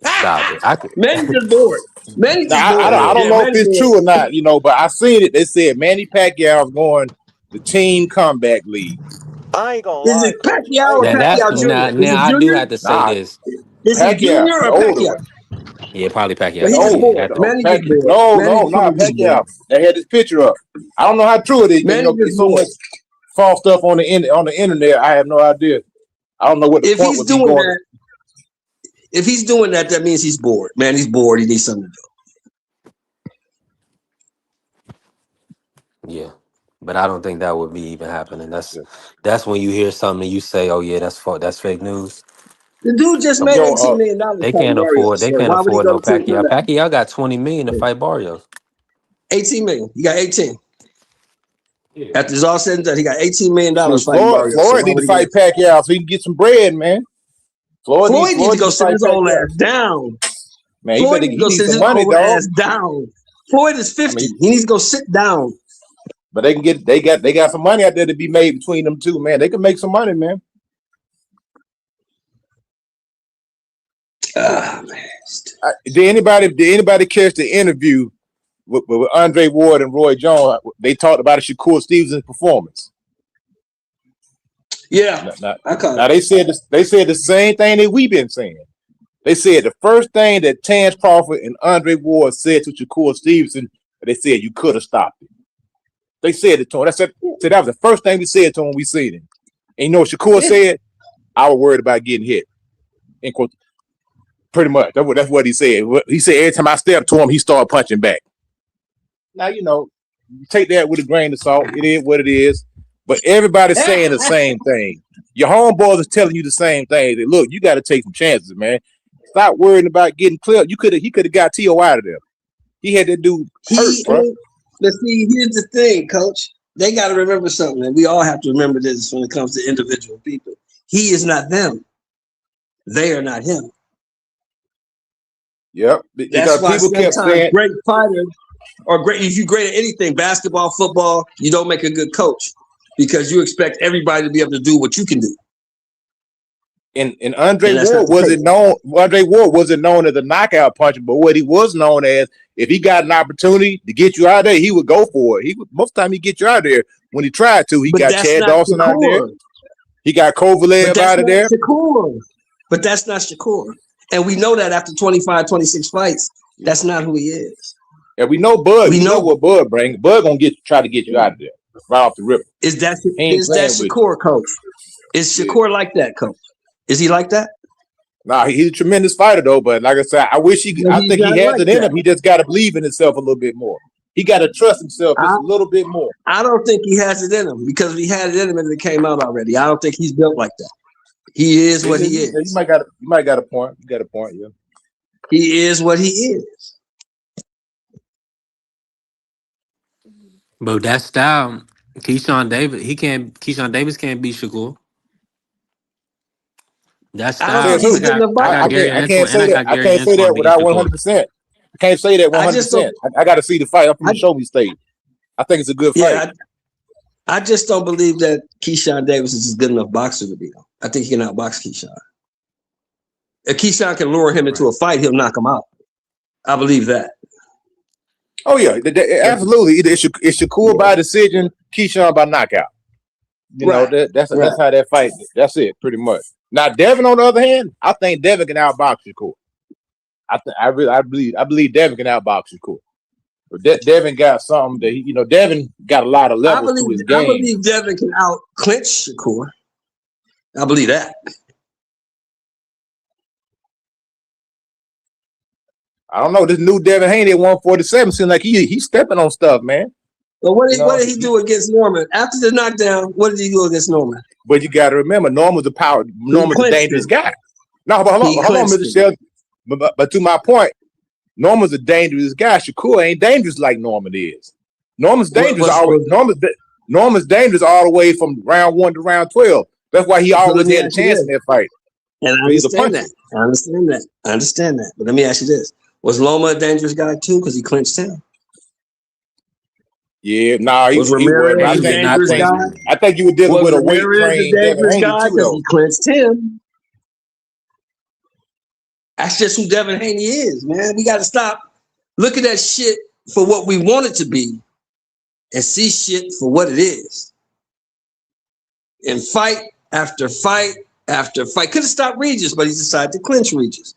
Stop it. I could. Manny's just bored. Manny's just Now bored. I Yeah. don't Yeah, know if Manny's it's bored. true or not, but I seen it. They said Manny Pacquiao was going to Team Comeback League. I ain't gonna Is lie, it coach. I Pacquiao ain't or Now gonna that's lie. Pacquiao now Jr.? Is it now I do Junior? have to say Nah, this. Is it Pacquiao, Junior the or older Pacquiao? one. Yeah, probably But Pacquiao. he's just No, Yeah, bored. got to. Manny's just bored. No, Manny's nah, probably just bored. Pacquiao. They had this picture up. I don't know how true it is. Manny's It's just so much bored. false stuff on the internet. I have no idea. I don't know what the If point he's would be doing going. that, that means he's bored. Man, he's bored. He needs something to do. Yeah. But I don't think that would be even happening. That's when you hear something and you say, "Oh yeah, that's fake news." The dude just Come made on. Yo, $18 million They fighting can't afford. Barrios. They So can't why would he afford go no to Team Pacquiao. Comeback? Pacquiao got 20 million to fight Barrios. 18 million. He got 18. After it's all said and done, he got $18 million shoot, fighting Barrios. So Floyd why need to would he go? fight Pacquiao so he can get some bread, man. Floyd Floyd needs to need go to sit fight his old Pacquiao. ass down. Man, Floyd needs to he go needs sit some his money, old dog. ass down. Floyd is I 50. mean, He needs to go sit down. but they got some money out there to be made between them two, man. They can make some money, man. Man. Did anybody catch the interview with Andre Ward and Roy Jones? They talked about Shakur Stevens' performance. Yeah, I caught Now it. they said the same thing that we've been saying. They said the first thing that Terrence Crawford and Andre Ward said to Shakur Stevenson, they said you could have stopped it. They said it to him. That was the first thing we said to him when we seen him. And you know what Shakur said? I was worried about getting hit. In quote, pretty much. That's what he said. He said every time I stepped to him, he started punching back. Now, you know, take that with a grain of salt. It is what it is. But everybody's saying the same thing. Your homeboys is telling you the same thing. That, look, you got to take some chances, man. Stop worrying about getting clipped. He could have got Tszyu out of there. He had that dude hurt, bro. But see, here's the thing, Coach. They got to remember something, and we all have to remember this when it comes to individual people. He is not them. They are not him. Yep. That's why sometimes great fighters or great, if you're great at anything, basketball, football, you don't make a good coach because you expect everybody to be able to do what you can do. And Andre Ward wasn't known as a knockout puncher, but what he was known as, if he got an opportunity to get you out there, he would go for it. Most of the time he get you out there. When he tried to, he got Chad Dawson out there. He got Kovalev out of there. Shakur. But that's not Shakur. And we know that after 25, 26 fights, that's not who he is. And we know Bud. We know what Bud brings. Bud gonna try to get you out of there right off the rip. Is that Shakur, Coach? Is Shakur like that, Coach? Is he like that? Nah, he's a tremendous fighter though. But like I said, I think he has it in him. He just got to believe in himself a little bit more. He got to trust himself just a little bit more. I don't think he has it in him because he had it in him and it came out already. I don't think he's built like that. He is what he is. You might got a point. You got a point, yeah. He is what he is. But that style, Keyshawn Davis can't beat Shakur. That's style. I can't say that without 100%. I can't say that 100%. I got to see the fight up in the show me stage. I think it's a good fight. I just don't believe that Keyshawn Davis is a good enough boxer to beat him. I think he can outbox Keyshawn. If Keyshawn can lure him into a fight, he'll knock him out. I believe that. Oh yeah, absolutely. It's Shakur by decision, Keyshawn by knockout. You know that's how that fight. That's it, pretty much. Now Devin, on the other hand, I think Devin can outbox Shakur. I believe Devin can outbox Shakur. But Devin got something that Devin got a lot of levels to his game. I believe Devin can out clinch Shakur. I believe that. I don't know. This new Devin Haney at 147 seems like he's stepping on stuff, man. But what did he do against Norman? After the knockdown, what did he do against Norman? But you got to remember, Norman's a dangerous guy. No, but hold on, Mr. Shelton. But to my point, Norman's a dangerous guy. Shakur ain't dangerous like Norman is. Norman's dangerous Norman's dangerous all the way from round 1 to round 12. That's why he always had a chance in that fight. And I understand that. I understand that. But let me ask you this. Was Loma a dangerous guy too? Because he clinched him. Yeah, he was. I think you were dealing with a weight train dangerous guy because he clinched him. That's just who Devin Haney is, man. We got to stop looking at shit for what we want it to be and see shit for what it is. And fight after fight after fight. Could have stopped Regis, but he decided to clinch Regis.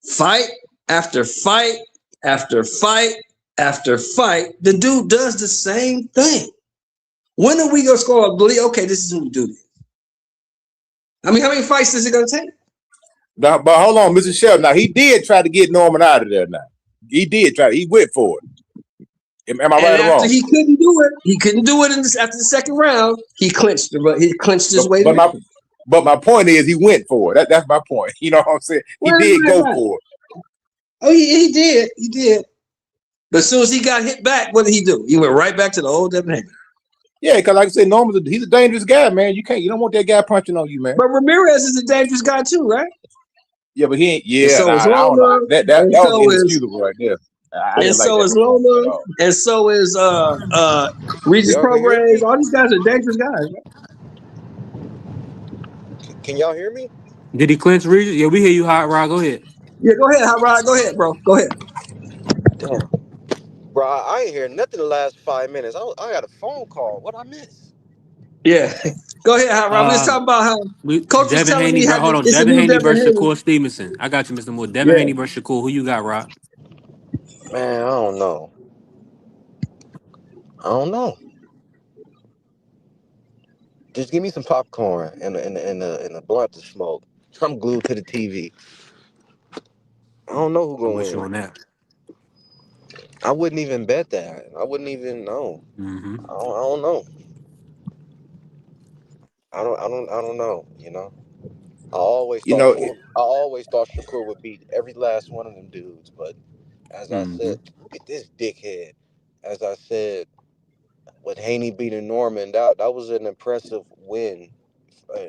Fight after fight after fight after fight. The dude does the same thing. When are we going to score? Okay, this is who the dude is. I mean, how many fights is it going to take? Now, but hold on, Mr. Shelton. Now, he did try to get Norman out of there now. He did try. He went for it. Am I right or wrong? He couldn't do it. He couldn't do it after the second round. He clinched his way. But my point is, he went for it. That's my point. You know what I'm saying? He did go for it. Oh, he did. He did. But as soon as he got hit back, what did he do? He went right back to the old Devin Haney. Yeah, because like I said, Norman's he's a dangerous guy, man. You don't want that guy punching on you, man. But Ramirez is a dangerous guy too, right? Yeah, but he ain't. Yeah, so I don't know. That was inexcusable right there. And so is Loma, and so is Regis Prograis. All these guys are dangerous guys. Right? Can y'all hear me? Did he clinch Regis? Yeah, we hear you, Hot Rod. Go ahead. Yeah, go ahead, Hot Rod. Go ahead, bro. Go ahead. Damn. Bro, I ain't hear nothing the last 5 minutes. I got a phone call. What I miss? Yeah. Go ahead, Hot Rod. We was talking about how Coach was telling me hold on. Devin Haney versus Shakur Stevenson. I got you, Mr. Moore. Devin Haney versus Shakur. Who you got, Rod? Man, I don't know. Just give me some popcorn and a blunt to smoke. I'm glued to the TV. I don't know who I'm gonna with you win. on that. I wouldn't even bet that. I wouldn't even know. Mm-hmm. I don't know. I don't know. You know. You know, I always thought Shakur would beat every last one of them dudes, but as I Mm-hmm. said, look at this dickhead. As I said, with Haney beating Norman, that was an impressive win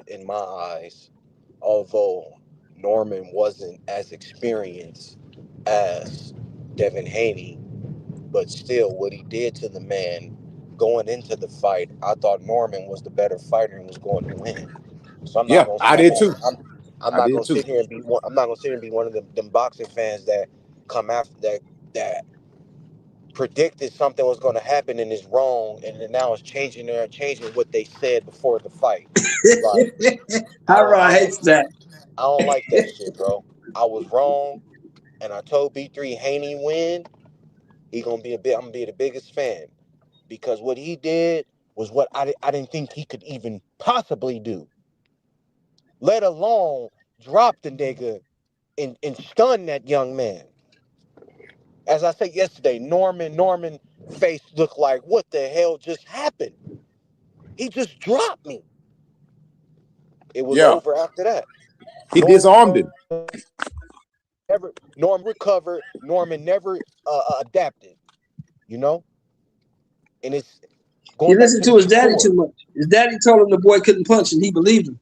in my eyes. Although Norman wasn't as experienced as Devin Haney, but still, what he did to the man going into the fight, I thought Norman was the better fighter and was going to win. So yeah, I did too. I'm I not did gonna too. sit here and be one. I'm not gonna sit here and be one of them boxing fans that come after that predicted something was going to happen and is wrong, and then now it's changing what they said before the fight. Like I don't Hyrule I don't hates that. I don't like that shit, bro. I was wrong, and I told B3 Haney win. I'm gonna be the biggest fan because what he did was what I didn't think he could even possibly do. Let alone drop the nigga and stun that young man. As I said yesterday, Norman face looked like, what the hell just happened? He just dropped me. It was Yeah, over after that. he disarmed him. Norman recovered. Norman never adapted, you know? And it's He going back listened to the to his daddy Shakur. too much. His daddy told him the boy couldn't punch, and he believed him.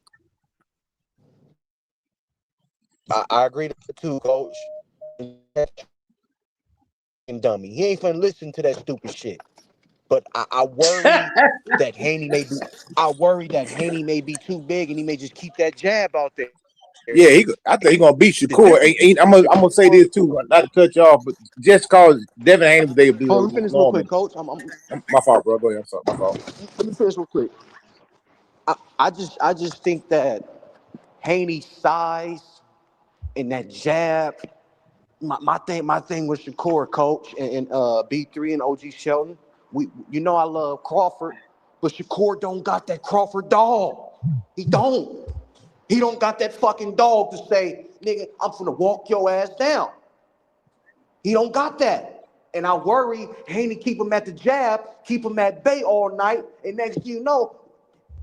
I agree too, coach. And dummy. He ain't finna listen to that stupid shit. But I worry that Haney may be. I worry that Haney may be too big, and he may just keep that jab out there. Yeah, I think he's gonna beat The Shakur. difference I'm gonna say this too, not to cut you off, but just cause Devin Haney was able to Hold on, let me beat finish real quick, Norman. Coach. My fault, bro. Go ahead. I'm sorry. My fault. Let me finish real quick. I just think that Haney's size and that jab. My thing with Shakur, Coach, and B3 and OG Shelton. I love Crawford, but Shakur don't got that Crawford dog. He don't. He don't got that fucking dog to say, nigga, I'm finna walk your ass down. He don't got that. And I worry Haney keep him at the jab, keep him at bay all night, and next thing you know,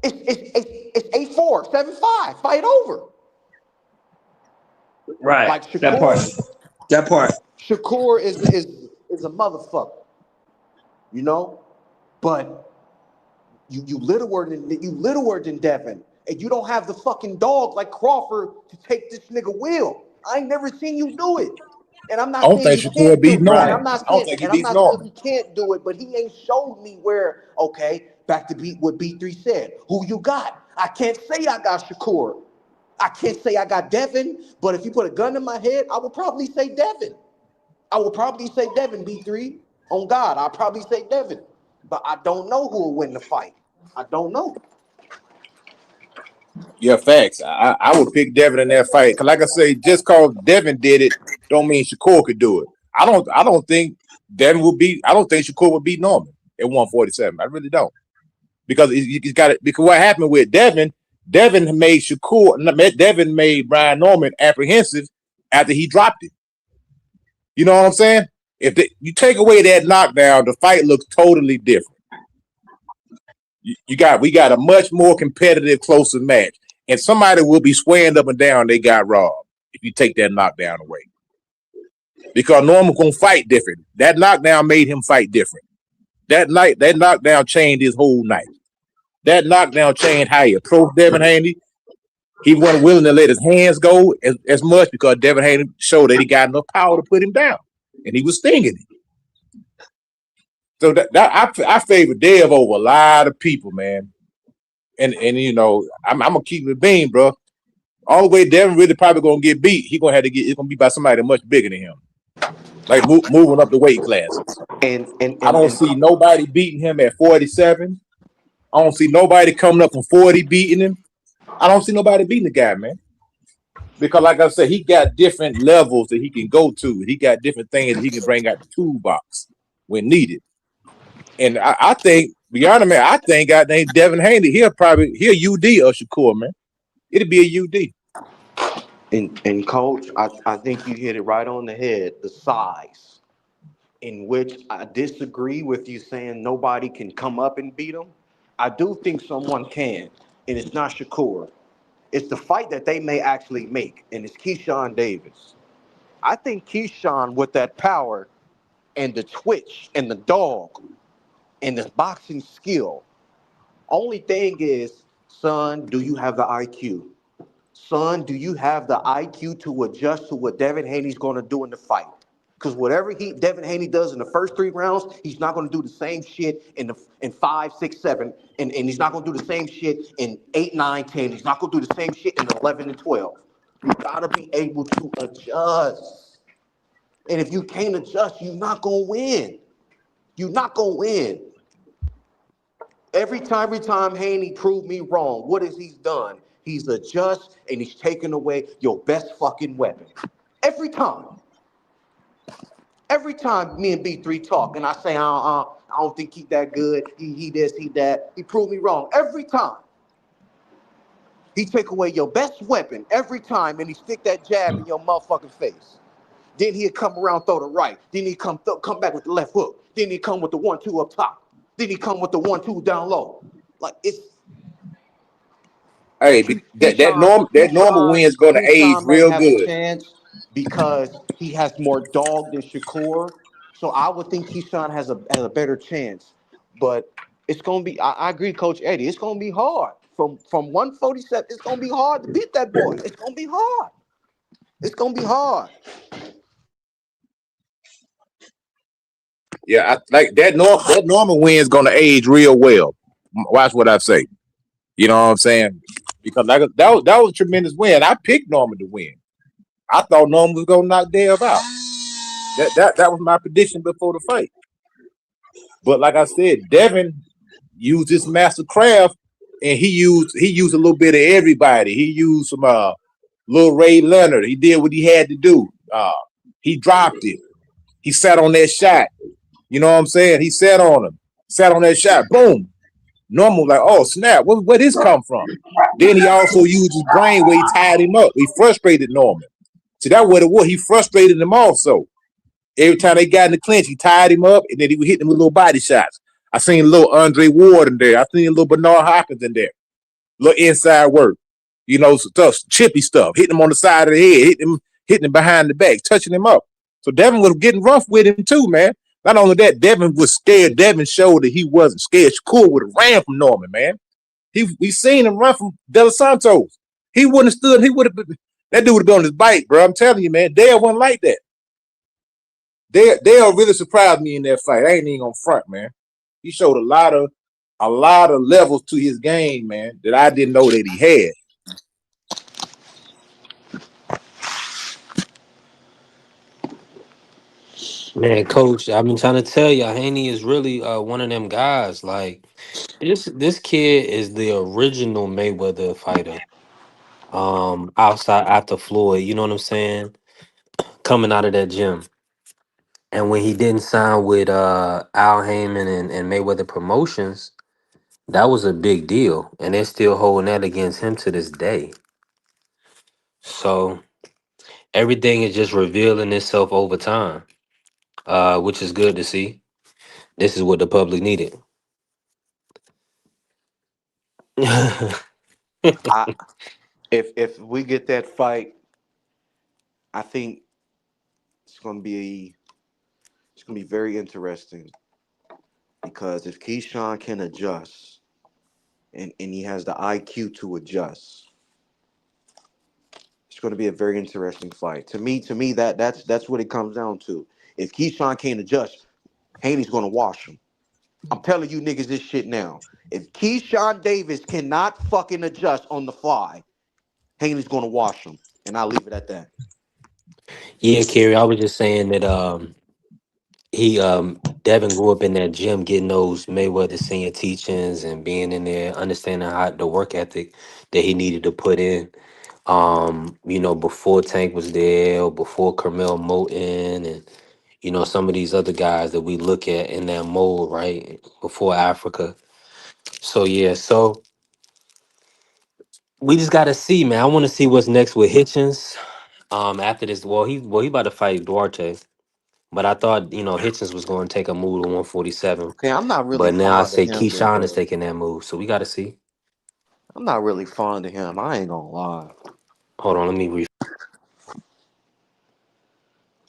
it's 8-4, 7-5, fight over. Right. Like That part. That part. Shakur is a motherfucker, you know? But you littler than Devin, and you don't have the fucking dog like Crawford to take this nigga will. I ain't never seen you do it. And I'm I not don't saying think you Shakur can't beat do it. And Norman. I'm not I don't saying think he and I'm beats not saying Norman. he can't do it, but he ain't showed me where, okay, back to beat what B3 said. Who you got? I can't say I got Shakur. I can't say I got Devin, but if you put a gun in my head, I would probably say Devin. I would probably say Devin, B3. On God, I'll probably say Devin. But I don't know who will win the fight. I don't know. Yeah, facts. I would pick Devin in that fight. Cause like I say, just cause Devin did it, don't mean Shakur could do it. I don't think Devin would beat. I don't think Shakur would beat Norman at 147. I really don't. Because he's got it. Because what happened with Devin Devin made Brian Norman apprehensive after he dropped it. You know what I'm saying? You take away that knockdown, the fight looks totally different. We got a much more competitive, closer match. And somebody will be swearing up and down they got robbed if you take that knockdown away. Because Norman gonna fight different. That knockdown made him fight different. That knockdown changed his whole night. That knockdown changed how he approached Devin Haney. He wasn't willing to let his hands go as much because Devin Haney showed that he got enough power to put him down. And he was stinging him. So I favor Dev over a lot of people, man. And I'm gonna keep it being, bro. All the way Devin really probably gonna get beat. It's gonna be by somebody much bigger than him. Like moving up the weight classes. I don't see nobody beating him at 47. I don't see nobody coming up from 40 beating him. I don't see nobody beating the guy, man. Because like I said, he got different levels that he can go to. He got different things that he can bring out the toolbox when needed. And I think Be honest, man. I think goddamn Devin Haney. He'll UD or Shakur, man. It'll be a UD. And coach, I think you hit it right on the head. The size, in which I disagree with you saying nobody can come up and beat him. I do think someone can, and it's not Shakur. It's the fight that they may actually make, and it's Keyshawn Davis. I think Keyshawn, with that power and the twitch and the dog and the boxing skill, only thing is, son, do you have the IQ? Son, do you have the IQ to adjust to what Devin Haney's going to do in the fight? Because whatever Devin Haney does in the first 3 rounds, he's not going to do the same shit in 5, 6, 7, and he's not going to do the same shit in 8, 9, 10. He's not going to do the same shit in 11 and 12. You got to be able to adjust. And if you can't adjust, you're not going to win. You're not going to win. Every time Haney proved me wrong, what has he done? He's adjust and he's taken away your best fucking weapon. Every time. Every time me and B3 talk and I say, I don't think he that good. He this, he that. He proved me wrong. Every time. He take away your best weapon every time and he stick that jab in your motherfucking face. Then he'd come around, throw the right. Then he'd come back with the left hook. Then he'd come with the 1-2 up top. Then he'd come with the 1-2 down low. Like, it's... Hey, that normal win is going to age real have good. A chance because he has more dog than Shakur. So I would think Keyshawn has a better chance. But it's going to be... I agree, Coach Eddie. It's going to be hard. From 147, it's going to be hard to beat that boy. It's going to be hard. It's going to be hard. Yeah, like that normal win is going to age real well. Watch what I say. You know what I'm saying? Because that was a tremendous win. I picked Norman to win. I thought Norman was going to knock Dev out. That was my prediction before the fight. But like I said, Devin used his master craft, and he used a little bit of everybody. He used some little Ray Leonard. He did what he had to do. He dropped it. He sat on that shot. You know what I'm saying? He sat on him. Sat on that shot. Boom. Normal, like, oh, snap. Where this come from? Then he also used his brain where he tied him up. He frustrated Norman. See, that's what it was. He frustrated him also. Every time they got in the clinch, he tied him up, and then he would hit him with little body shots. I seen a little Andre Ward in there. I seen a little Bernard Hopkins in there. Little inside work. You know, stuff, chippy stuff. Hitting him on the side of the head. Hitting him behind the back. Touching him up. So Devin was getting rough with him too, man. Not only that, Devin was scared. Devin showed that he wasn't scared. Shakur would have ran from Norman, man. We seen him run from De Los Santos. He wouldn't have stood. He would have been. That dude would have been on his bike, bro. I'm telling you, man. Dale wasn't like that. Dale really surprised me in that fight. I ain't even gonna front, man. He showed a lot of levels to his game, man, that I didn't know that he had. Man, Coach, I've been trying to tell you, Haney is really one of them guys. Like this kid is the original Mayweather fighter. Outside after Floyd, you know what I'm saying? Coming out of that gym. And when he didn't sign with Al Heyman and Mayweather Promotions, that was a big deal. And they're still holding that against him to this day. So everything is just revealing itself over time, which is good to see. This is what the public needed. If we get that fight, I think it's gonna be very interesting because if Keyshawn can adjust and he has the IQ to adjust, it's gonna be a very interesting fight. To me, that's what it comes down to. If Keyshawn can't adjust, Haney's gonna wash him. I'm telling you niggas this shit now. If Keyshawn Davis cannot fucking adjust on the fly, Haney's gonna wash him. And I'll leave it at that. Yeah, Kerry, I was just saying that he Devin grew up in that gym getting those Mayweather senior teachings and being in there, understanding how the work ethic that he needed to put in. Before Tank was there, or before Carmel Moten, and some of these other guys that we look at in that mold, right? Before Africa. So yeah, so we just gotta see, man. I want to see what's next with Hitchens. After this, he about to fight Duarte, but I thought Hitchens was going to take a move to 147, Okay, I'm not really but now I fond of say him. Keyshawn is taking that move, so we got to see. I'm not really fond of him. I ain't gonna lie. Hold on, let me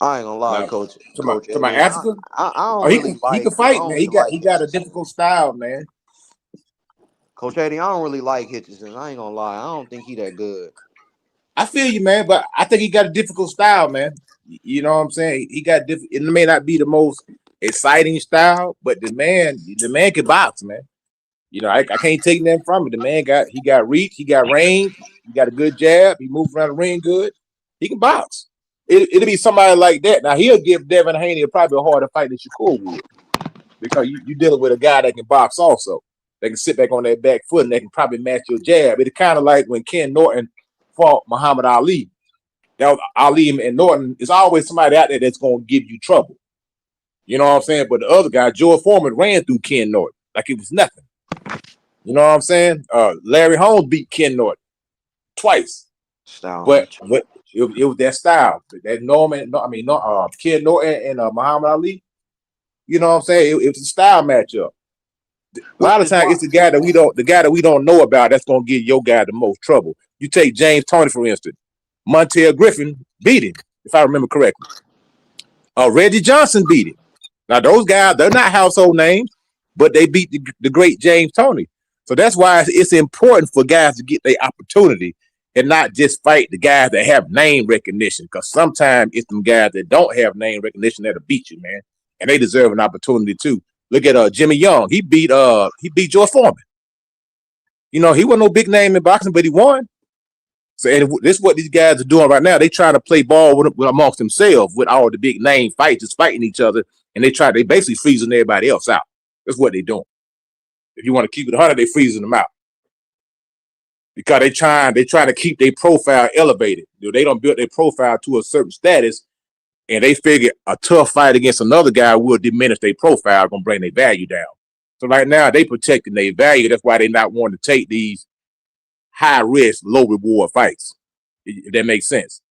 I ain't gonna lie, Now, Coach to my Eddie. Africa, I oh, don't really he can like. I fight, don't man. really like He got a Hitchens. difficult style, man. Coach Eddie, I don't really like Hitchens. I ain't gonna lie. I don't think he that good. I feel you, man, but I think he got a difficult style, man. You know what I'm saying? He got different. It may not be the most exciting style, but the man can box, man. I can't take nothing from it. The man got reach, he got range, he got a good jab, he moves around the ring good. He can box. It'll be somebody like that. Now he'll give Devin Haney probably a harder fight than Shakur would, because you dealing with a guy that can box also. They can sit back on that back foot and they can probably match your jab. It's kind of like when Ken Norton fought Muhammad Ali. That was Ali and Norton. It's always somebody out there that's gonna give you trouble. You know what I'm saying? But the other guy, George Foreman, ran through Ken Norton like it was nothing. You know what I'm saying? Larry Holmes beat Ken Norton twice, Style but match. it was that style. That Ken Norton and Muhammad Ali. You know what I'm saying? It was a style matchup. A What's lot of this times it's box? the guy that we don't know about that's gonna give your guy the most trouble. You take James Toney, for instance. Montel Griffin beat him, if I remember correctly. Reggie Johnson beat him. Now those guys, they're not household names, but they beat the great James Toney. So that's why it's important for guys to get their opportunity and not just fight the guys that have name recognition. Because sometimes it's them guys that don't have name recognition that'll beat you, man, and they deserve an opportunity too. Look at Jimmy Young. He beat George Foreman. He wasn't no big name in boxing, but he won. So and this is what these guys are doing right now. They trying to play ball with amongst themselves with all the big name fighters fighting each other, and they basically freezing everybody else out. That's what they're doing. If you want to keep it 100, they freezing them out because they trying to keep their profile elevated. They don't build their profile to a certain status, and they figure a tough fight against another guy will diminish their profile, gonna bring their value down. So right now they protecting their value. That's why they not wanting to take these high risk, low reward fights. If that makes sense.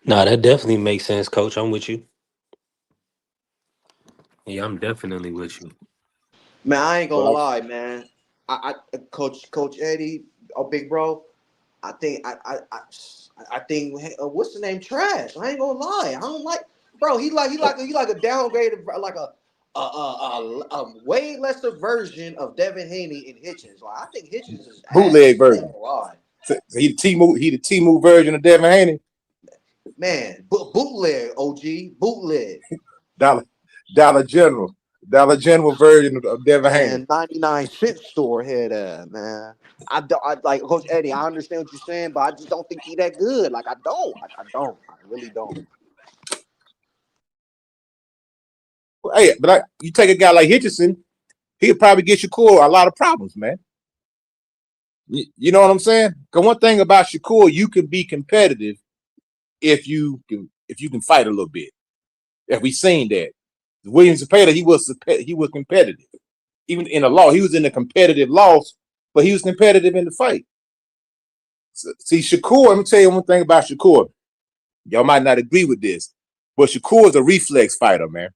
No, that definitely makes sense, Coach. I'm with you. Yeah, I'm definitely with you. Man, I ain't gonna Well, lie, man. Coach Eddie, big bro. I think I think what's the name? Trash. I ain't gonna lie. I don't like, bro. He like a downgraded, like a way lesser version of Devin Haney and Hitchens. Like I think Hitchens is bootleg ass. I ain't version. gonna lie. So he the T-move version of Devin Haney. Man, bootleg OG bootleg. Dollar General. Dollar General version of Devin Haney. Man, 99-cent store head man. I like Coach Eddie. I understand what you're saying, but I just don't think he that good. Like I don't. I don't. I really don't. Hey, but you take a guy like Hitchison, he'll probably get Shakur a lot of problems, man. You know what I'm saying? Because one thing about Shakur, you can be competitive if you can fight a little bit. If we seen that, William Zepeda, he was competitive. Even in the law, he was in a competitive loss, but he was competitive in the fight. So, see, Shakur, let me tell you one thing about Shakur. Y'all might not agree with this, but Shakur is a reflex fighter, man.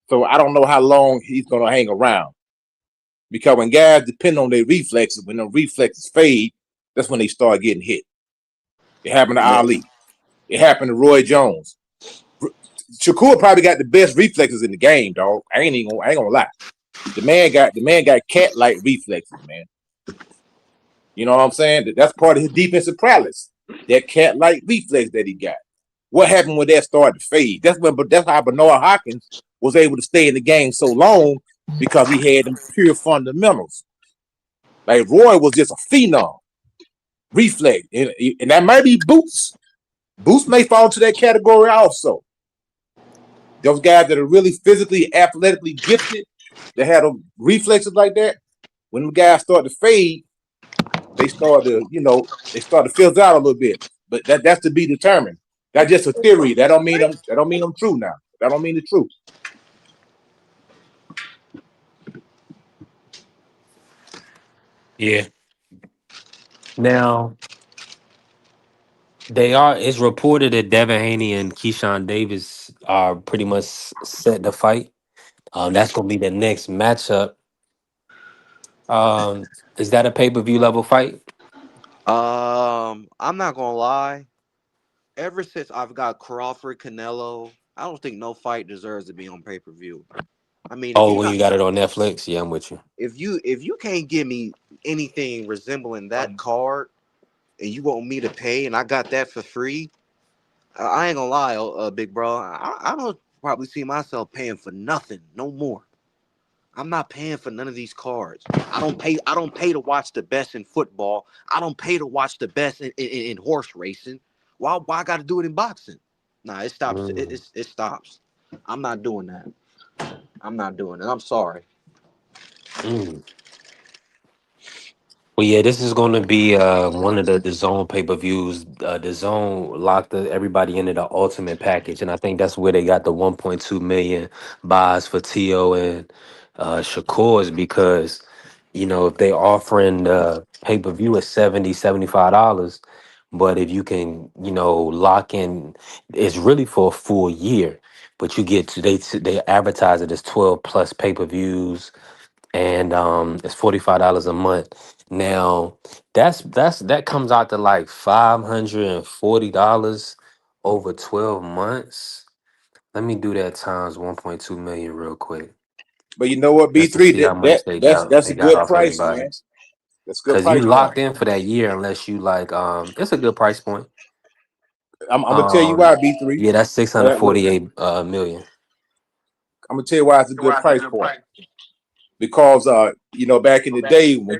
So I don't know how long he's gonna hang around. Because when guys depend on their reflexes, when the reflexes fade, that's when they start getting hit. It happened to Ali. It happened to Roy Jones. Shakur probably got the best reflexes in the game, dog. I ain't gonna lie. The man got cat-like reflexes, man. You know what I'm saying? That's part of his defensive prowess. That cat-like reflex that he got. What happened when that started to fade? That's how Bernard Hopkins was able to stay in the game so long, because he had them pure fundamentals. Like Roy was just a phenom. Reflex. And that might be Boots. Boots may fall into that category also. Those guys that are really physically, athletically gifted, that have reflexes like that, when the guys start to fade, they start to, they start to filter out a little bit. But that's to be determined. That's just a theory. That don't mean I'm true now. That don't mean the truth. Yeah. Now it's reported that Devin Haney and Keyshawn Davis are pretty much set to fight. That's gonna be the next matchup. Is that a pay-per-view level fight? I'm not gonna lie. Ever since I've got Crawford Canelo, I don't think no fight deserves to be on pay-per-view. I mean, if Oh, you when not you got it on Netflix, yeah, I'm with you. if you can't give me anything resembling that card, and you want me to pay, and I got that for free, I ain't gonna lie, big bro. I don't probably see myself paying for nothing no more. I'm not paying for none of these cards. I don't pay. I don't pay to watch the best in football. I don't pay to watch the best in horse racing. Why I got to do it in boxing? Nah, it stops. It stops. I'm not doing that. I'm not doing it. I'm sorry. Mm. Well, yeah, this is going to be one of the Zone pay-per-views. The Zone locked everybody into the ultimate package, and I think that's where they got the 1.2 million buys for Tszyu and Shakur, is because if they offering the pay-per-view at $75, but if you can lock in, it's really for a full year, but you get to they advertise it as 12 plus pay-per-views, and it's $45 a month. Now that comes out to like $540 over 12 months. Let me do that times 1.2 million real quick, But you know what, just to B3, see how much they that's got that's a they got good off price, everybody. man. That's a good Cause you price locked point. in for that year unless you like it's a good price point. I'm gonna tell you why, B3. Yeah, that's 648 million. I'm gonna tell you why it's a good price point. Because back in the day when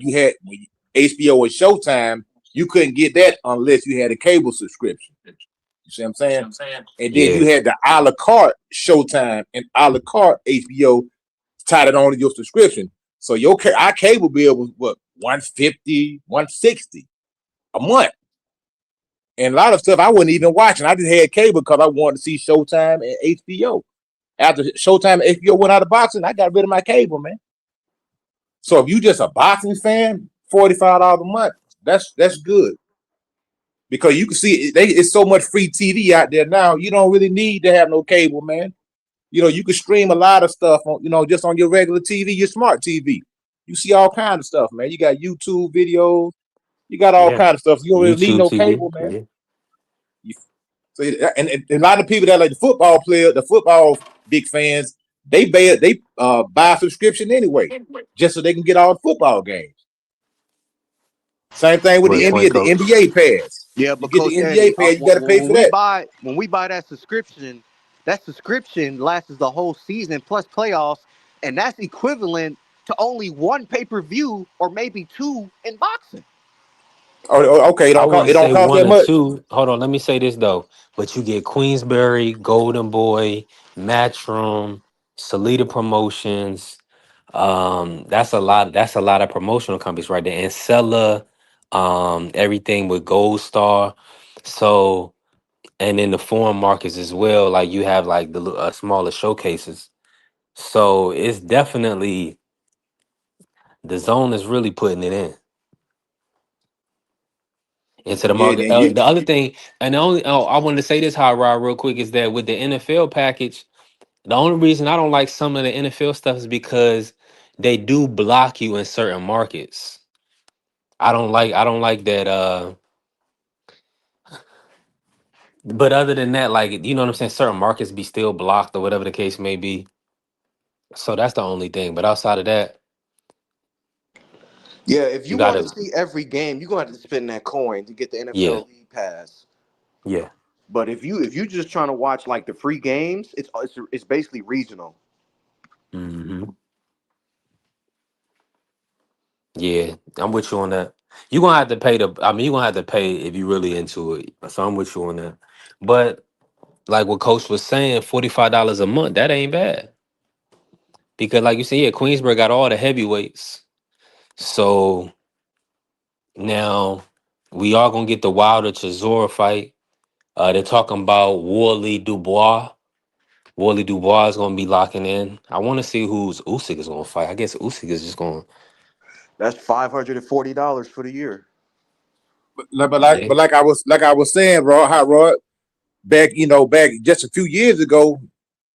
HBO and Showtime, you couldn't get that unless you had a cable subscription. You see what I'm saying? And then Yeah. you had the a la carte Showtime and a la carte HBO tied it on to your subscription. So our cable bill was what, 150, 160 a month. And a lot of stuff I wasn't even watching. I just had cable because I wanted to see Showtime and HBO. After Showtime and HBO went out of boxing, I got rid of my cable, man. So if you just a boxing fan, $45 a month, that's good. Because you can see it's so much free TV out there now. You don't really need to have no cable, man. You can stream a lot of stuff on, just on your regular TV, your smart TV. You see all kinds of stuff, man. You got YouTube videos, you got all Yeah. kinds of stuff. You don't really need YouTube no TV. cable, man. Yeah. So and a lot of people that like the football big fans, they buy a subscription anyway, just so they can get all the football games. Same thing with Great the point, NBA, the coach. NBA pass. Yeah, You but get the Coach NBA Danny, pass, you got to pay for that. when we buy that subscription lasts the whole season plus playoffs, and that's equivalent to only one pay-per-view or maybe two in boxing. Okay, I wouldn't it don't say cost one that or much. two. Hold on, let me say this though. But you get Queensberry, Golden Boy, Matchroom, Salida Promotions. That's a lot. That's a lot of promotional companies right there. And Sella, everything with Gold Star. So, and in the foreign markets as well, like you have like the smaller showcases. So it's definitely the Zone is really putting it in into the Yeah, market. then you The other thing, and the only I wanted to say this, high rod, real quick, is that with the NFL package, the only reason I don't like some of the NFL stuff is because they do block you in certain markets. I don't like that. But other than that, like you know what I'm saying, certain markets be still blocked or whatever the case may be. So that's the only thing. But outside of that, Yeah, if you you want to gotta, see every game, you're gonna have to spend that coin to get the yeah, NFL League Pass. yeah. But if you just trying to watch like the free games, it's basically regional. Hmm. Yeah, I'm with you on that. You're gonna have to pay you're gonna have to pay if you really into it. So I'm with you on that. But like what Coach was saying, $45 a month, that ain't bad. Because like you said, yeah, Queensburg got all the heavyweights. So Now, we are gonna get the Wilder Chisora fight. They're talking about Wally Dubois. Wally Dubois is gonna be locking in. I want to see who's Usyk is gonna fight. I guess Usyk is just gonna. That's $540 for the year. Yeah. But like I was saying, bro, Hot Rod, back just a few years ago,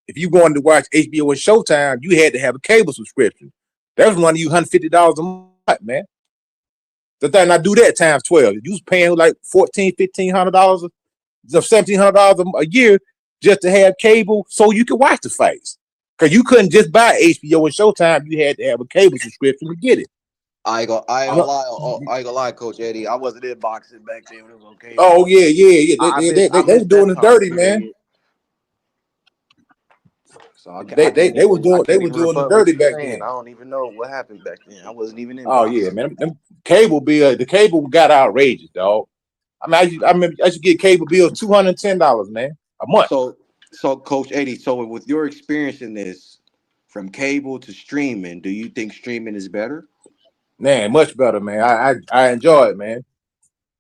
if you wanted to watch HBO and Showtime, you had to have a cable subscription. That was running you $150 a month, man. The thing I do that times 12. You was paying like $1,500, $1,700 a year just to have cable so you could watch the fights. Because you couldn't just buy HBO and Showtime. You had to have a cable subscription to get it. I ain't gonna lie. I ain't gonna lie, Coach Eddie. I wasn't in boxing back then when it was okay. Oh yeah. I They were missed doing that the time dirty, man. period. So I They was can't even doing the rebut what dirty you're back saying. then. I don't even know what happened back then. I wasn't even in Oh yeah, boxing. man. Them cable bill, the cable got outrageous, dog. I mean, I should get cable bills $210, man, a month. So Coach Eddie, so with your experience in this, from cable to streaming, do you think streaming is better? Man, much better, man. I enjoy it, man.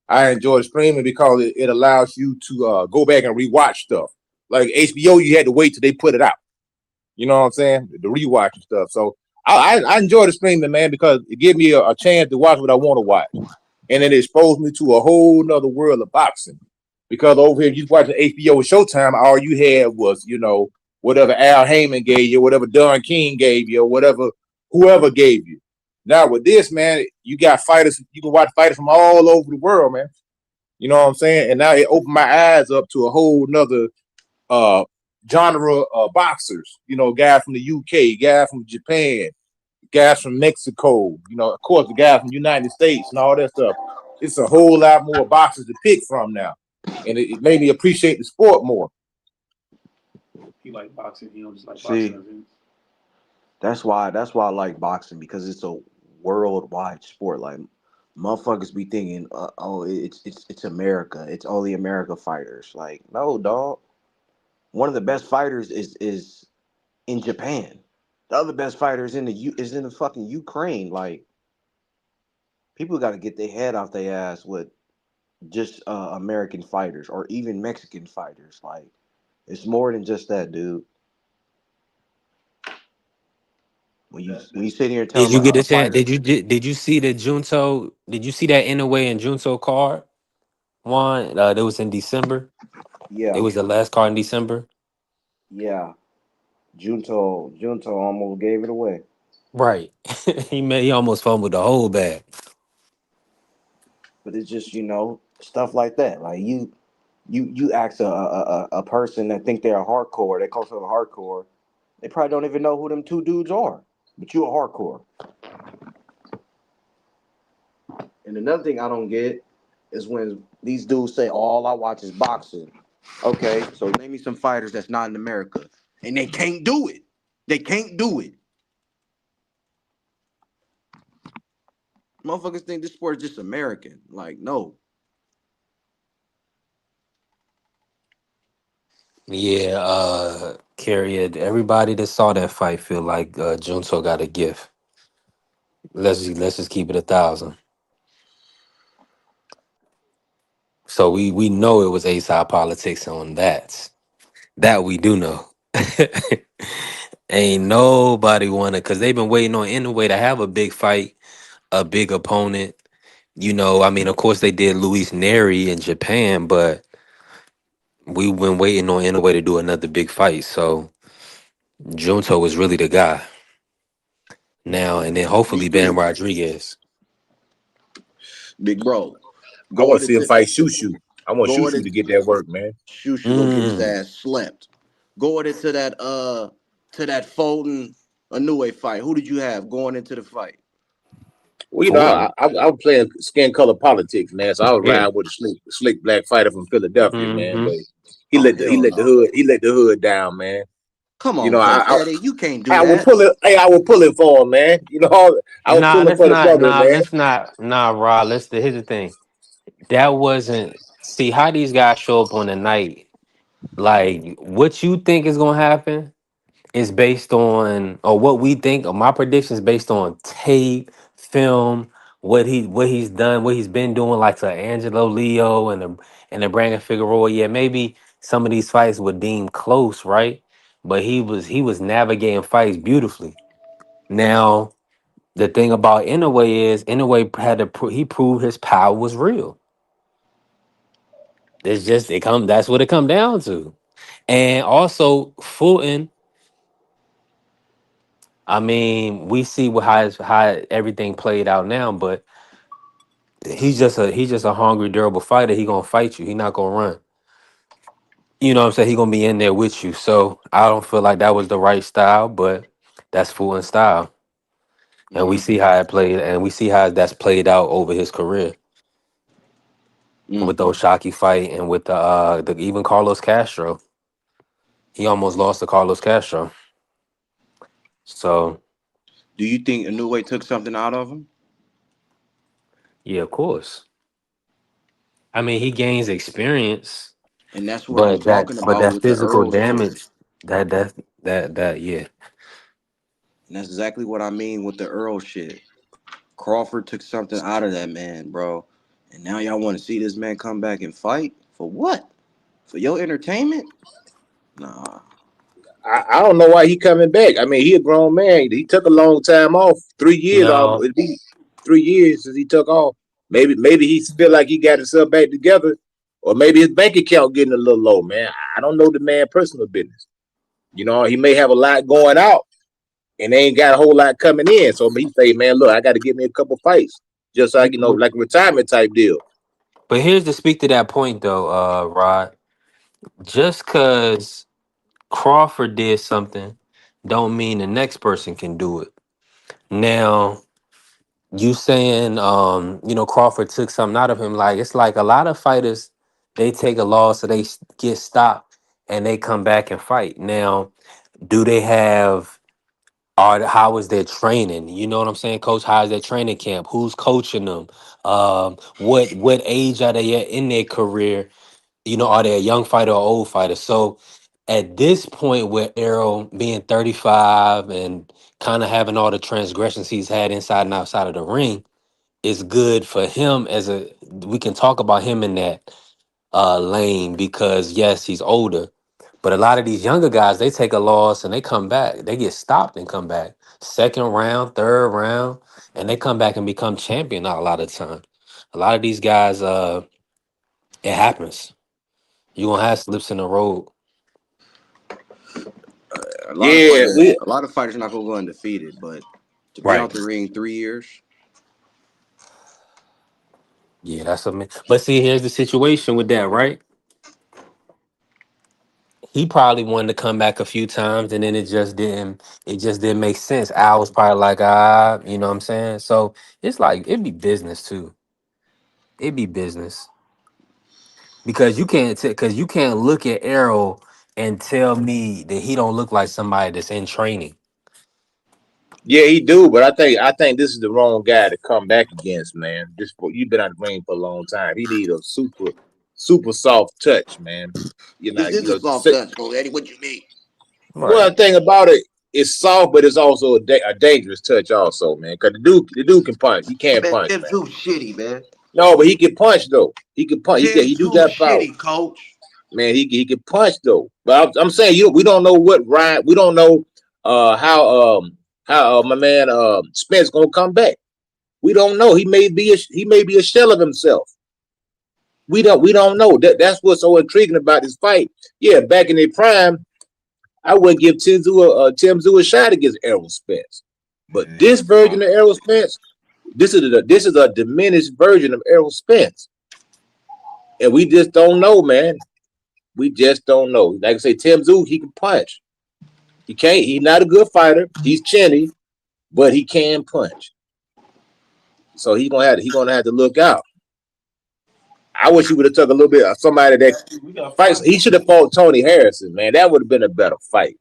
I enjoy streaming because it allows you to go back and rewatch stuff. Like HBO, you had to wait till they put it out. You know what I'm saying? The rewatch and stuff. So I enjoy the streaming, man, because it gives me a chance to watch what I want to watch. And it exposed me to a whole nother world of boxing. Because over here, you watching HBO and Showtime, all you had was, whatever Al Heyman gave you, whatever Don King gave you, or whatever whoever gave you. Now with this, man, you got fighters, you can watch fighters from all over the world, man. You know what I'm saying? And now it opened my eyes up to a whole nother uh genre of boxers, guys from the UK, guys from Japan, guys from Mexico, of course, the guys from the United States and all that stuff. It's a whole lot more boxers to pick from now. And it made me appreciate the sport more. He like boxing, he don't just like See, boxing. that's why I like boxing, because it's a worldwide sport. Like, motherfuckers be thinking, oh, it's America. It's only America fighters. Like, no, dog. One of the best fighters is in Japan. The other best fighter is in the fucking Ukraine. Like, people got to get their head off their ass with just American fighters or even Mexican fighters. Like, it's more than just that, dude. When you sit here and tell Did you them get a a chance? fighter, Did you see the Junto? Did you see that Inoue and Junto card? One that was in December. It yeah, was the last card in December. yeah, Junto almost gave it away. Right. He almost fumbled the whole bag. But it's just stuff like that. Like you ask a person that think they're a hardcore, they call themselves a hardcore. They probably don't even know who them two dudes are. But you a hardcore. And another thing I don't get is when these dudes say, oh, all I watch is boxing. Okay, so name me some fighters that's not in America. And they can't do it. They can't do it. Motherfuckers think this sport is just American. Like, no. Yeah, Carrier, everybody that saw that fight feel like Junto got a gift. Let's just keep it 1,000. So we know it was A-side politics on that. That we do know. Ain't nobody wanna, because they've been waiting on Inoue to have a big fight, a big opponent. I mean, of course they did Luis Neri in Japan, but we've been waiting on Inoue to do another big fight. So Junto was really the guy now, and then Me hopefully Ben too. Rodriguez. Big bro. I want Going to see him into fight Shushu. I want going Shushu in to get that work, man. Shushu gonna get his Mm. ass slept. Going into that Fulton Inoue fight. Who did you have going into the fight? Well, Fulton. I was playing skin color politics, man. So I was Yeah. riding with the slick black fighter from Philadelphia, man. Hmm. But Oh, hell no. he let the hood down, man. Come You on, know, Coach Eddie. You can't do I will that. pull it. Hey, I will pull it for him, man. I was Nah, pulling that's for the not. brother, Nah, man. that's not. Nah, Rod. Here's the thing. That wasn't. See how these guys show up on the night. Like what you think is gonna happen is based on, or what we think, or my predictions based on tape, film, what he's done, what he's been doing, like to Angelo Leo and the Brandon Figueroa. Yeah, maybe some of these fights were deemed close, right? But he was navigating fights beautifully. Now the thing about Inoue is Inoue had to he proved his power was real. It's just that's what it come down to. And also Fulton, I mean, we see how everything played out now, but he's just a hungry, durable fighter. He gonna fight you. He not gonna run. You know what I'm saying? He gonna be in there with you. So I don't feel like that was the right style, but that's Fulton style. And we see how it played, and we see how that's played out over his career with the Oshaki fight and with the even Carlos Castro. He almost lost to Carlos Castro. So Do you think Inoue took something out of him? yeah, of course. I mean, he gains experience, And that's what I'm but talking about that with the physical Earl shit. damage, that yeah. And that's exactly what I mean with the Earl shit. Crawford took something out of that man, bro. And now y'all want to see this man come back and fight? For what? For your entertainment? Nah. I don't know why he coming back. I mean, he a grown man. He took a long time off. 3 years No, it'd be 3 years since he took off. Maybe he feel like he got himself back together, or maybe his bank account getting a little low, man. I don't know the man personal business. You know, he may have a lot going out and they ain't got a whole lot coming in. So he say, man, look, I got to get me a couple fights. Just like, like a retirement type deal. but here's to speak to that point though, Rod. Just cause Crawford did something, don't mean the next person can do it. Now, you saying Crawford took something out of him, like it's like a lot of fighters, they take a loss, so they get stopped and they come back and fight. Now, do they have how is their training? You know what I'm saying, coach? How is their training camp? Who's coaching them? What age are they at in their career? Are they a young fighter or old fighter? So at this point where Errol being 35 and kind of having all the transgressions he's had inside and outside of the ring, is good for him we can talk about him in that lane, because yes, he's older, but a lot of these younger guys, they take a loss and they come back. They get stopped and come back. Second round, third round, and they come back and become champion not a lot of time. A lot of these guys, it happens. You're gonna have slips in the road. A lot of Yeah, fighters, a lot of fighters not gonna go undefeated, but to be out Right. the ring 3 years. Yeah, but see, here's the situation with that, right? He probably wanted to come back a few times and then it just didn't make sense. Al was probably like, you know what I'm saying? So it's like it'd be business too. It'd be business. Because you can't look at Errol and tell me that he don't look like somebody that's in training. yeah, he do, but I think this is the wrong guy to come back against, man. You've been out the ring for a long time. He need a super soft touch, man. This is a soft touch, bro. Eddie, what you mean? Well, the thing about it, it's soft, but it's also a dangerous touch, also, man. Because the dude can punch. He can't Man, punch, Tim man. too shitty, man. No, but he can punch though. He can punch. He do Too got power, shitty, coach. man. He can punch though. But I'm saying we don't know what Ryan. We don't know how my man Spence gonna come back. We don't know. He may be a shell of himself. We don't know. That's what's so intriguing about this fight. Yeah, back in their prime, I wouldn't give Tszyu a shot against Errol Spence. But this version of Errol Spence, this is a diminished version of Errol Spence. And we just don't know, man. We just don't know. Like I say, Tszyu, he can punch. He's not a good fighter. He's chinny, but he can punch. So he's gonna have to look out. I wish he would have took a little bit of somebody that fights. He should have fought Tony Harrison, man. That would have been a better fight.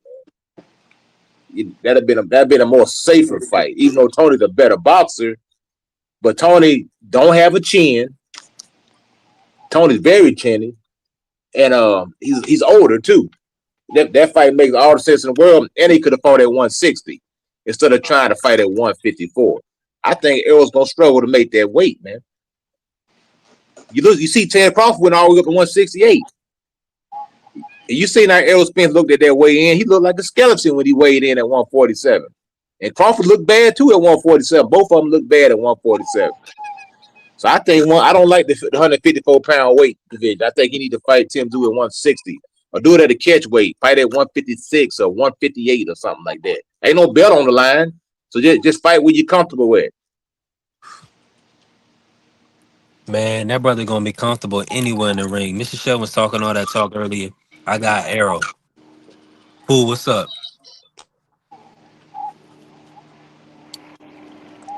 That'd been a more safer fight. Even though Tony's a better boxer, but Tony don't have a chin. Tony's very chinny, and he's older too. That fight makes all the sense in the world. And he could have fought at 160 instead of trying to fight at 154. I think Errol's gonna struggle to make that weight, man. You see Terrence Crawford went all the way up to 168. And you seen how Errol Spence looked at that weigh in. He looked like a skeleton when he weighed in at 147. And Crawford looked bad too at 147. Both of them looked bad at 147. So I think I don't like the 154-pound weight division. I think he need to fight Tszyu at 160 or do it at a catch weight. Fight at 156 or 158 or something like that. Ain't no belt on the line, so just fight what you're comfortable with. Man, that brother gonna be comfortable anywhere in the ring. Mr. Shell was talking all that talk earlier. I got Errol. Who? What's up?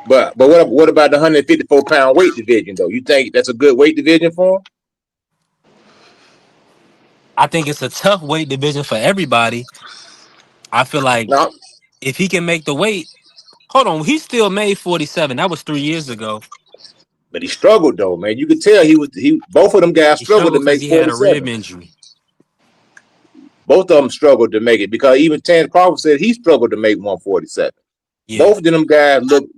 But what about the 154-pound weight division though? You think that's a good weight division for him? I think it's a tough weight division for everybody. I feel like if he can make the weight, hold on, he still made 47. That was 3 years ago. But he struggled though, man. You could tell both of them guys struggled to make 47. He had a rib injury. Both of them struggled to make it because even Terrence Crawford said he struggled to make 147. Yeah. Both of them guys didn't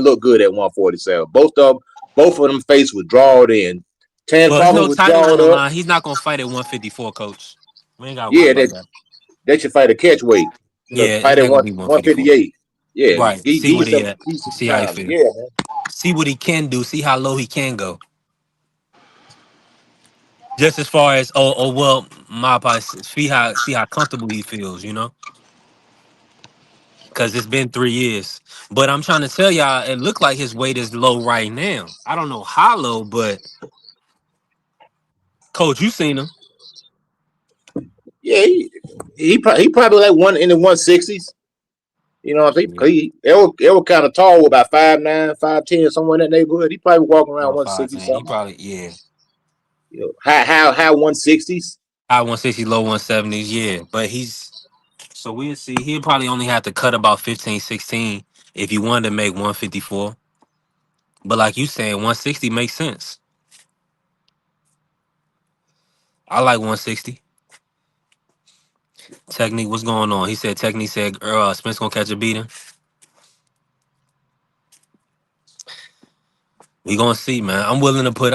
look good at 147. Both of them face was drawn in. Terrence Crawford was drawn up. He's not gonna fight at 154, coach. We ain't got that. They should fight a catch weight. Fight at 158. Yeah, right. See what he at. See how he feels. Yeah, man. See what he can do. See how low he can go. Just as far as well, my apologies. See how comfortable he feels, you know. Because it's been 3 years. But I'm trying to tell y'all, it looked like his weight is low right now. I don't know how low, but coach, you seen him? Yeah, he probably like one in the 160s. You know what I'm saying? Errol kind of tall, about 5'9", 5'10", somewhere in that neighborhood. He probably walking around 160 something. He probably, yeah. You know, high 160s. High 160s, low 170s, yeah. But so we'll see. He'll probably only have to cut about 15, 16 if he wanted to make 154. But like you saying, 160 makes sense. I like 160. Technique, what's going on? He said Technique said Spence gonna catch a beating. We gonna see, man. I'm willing to put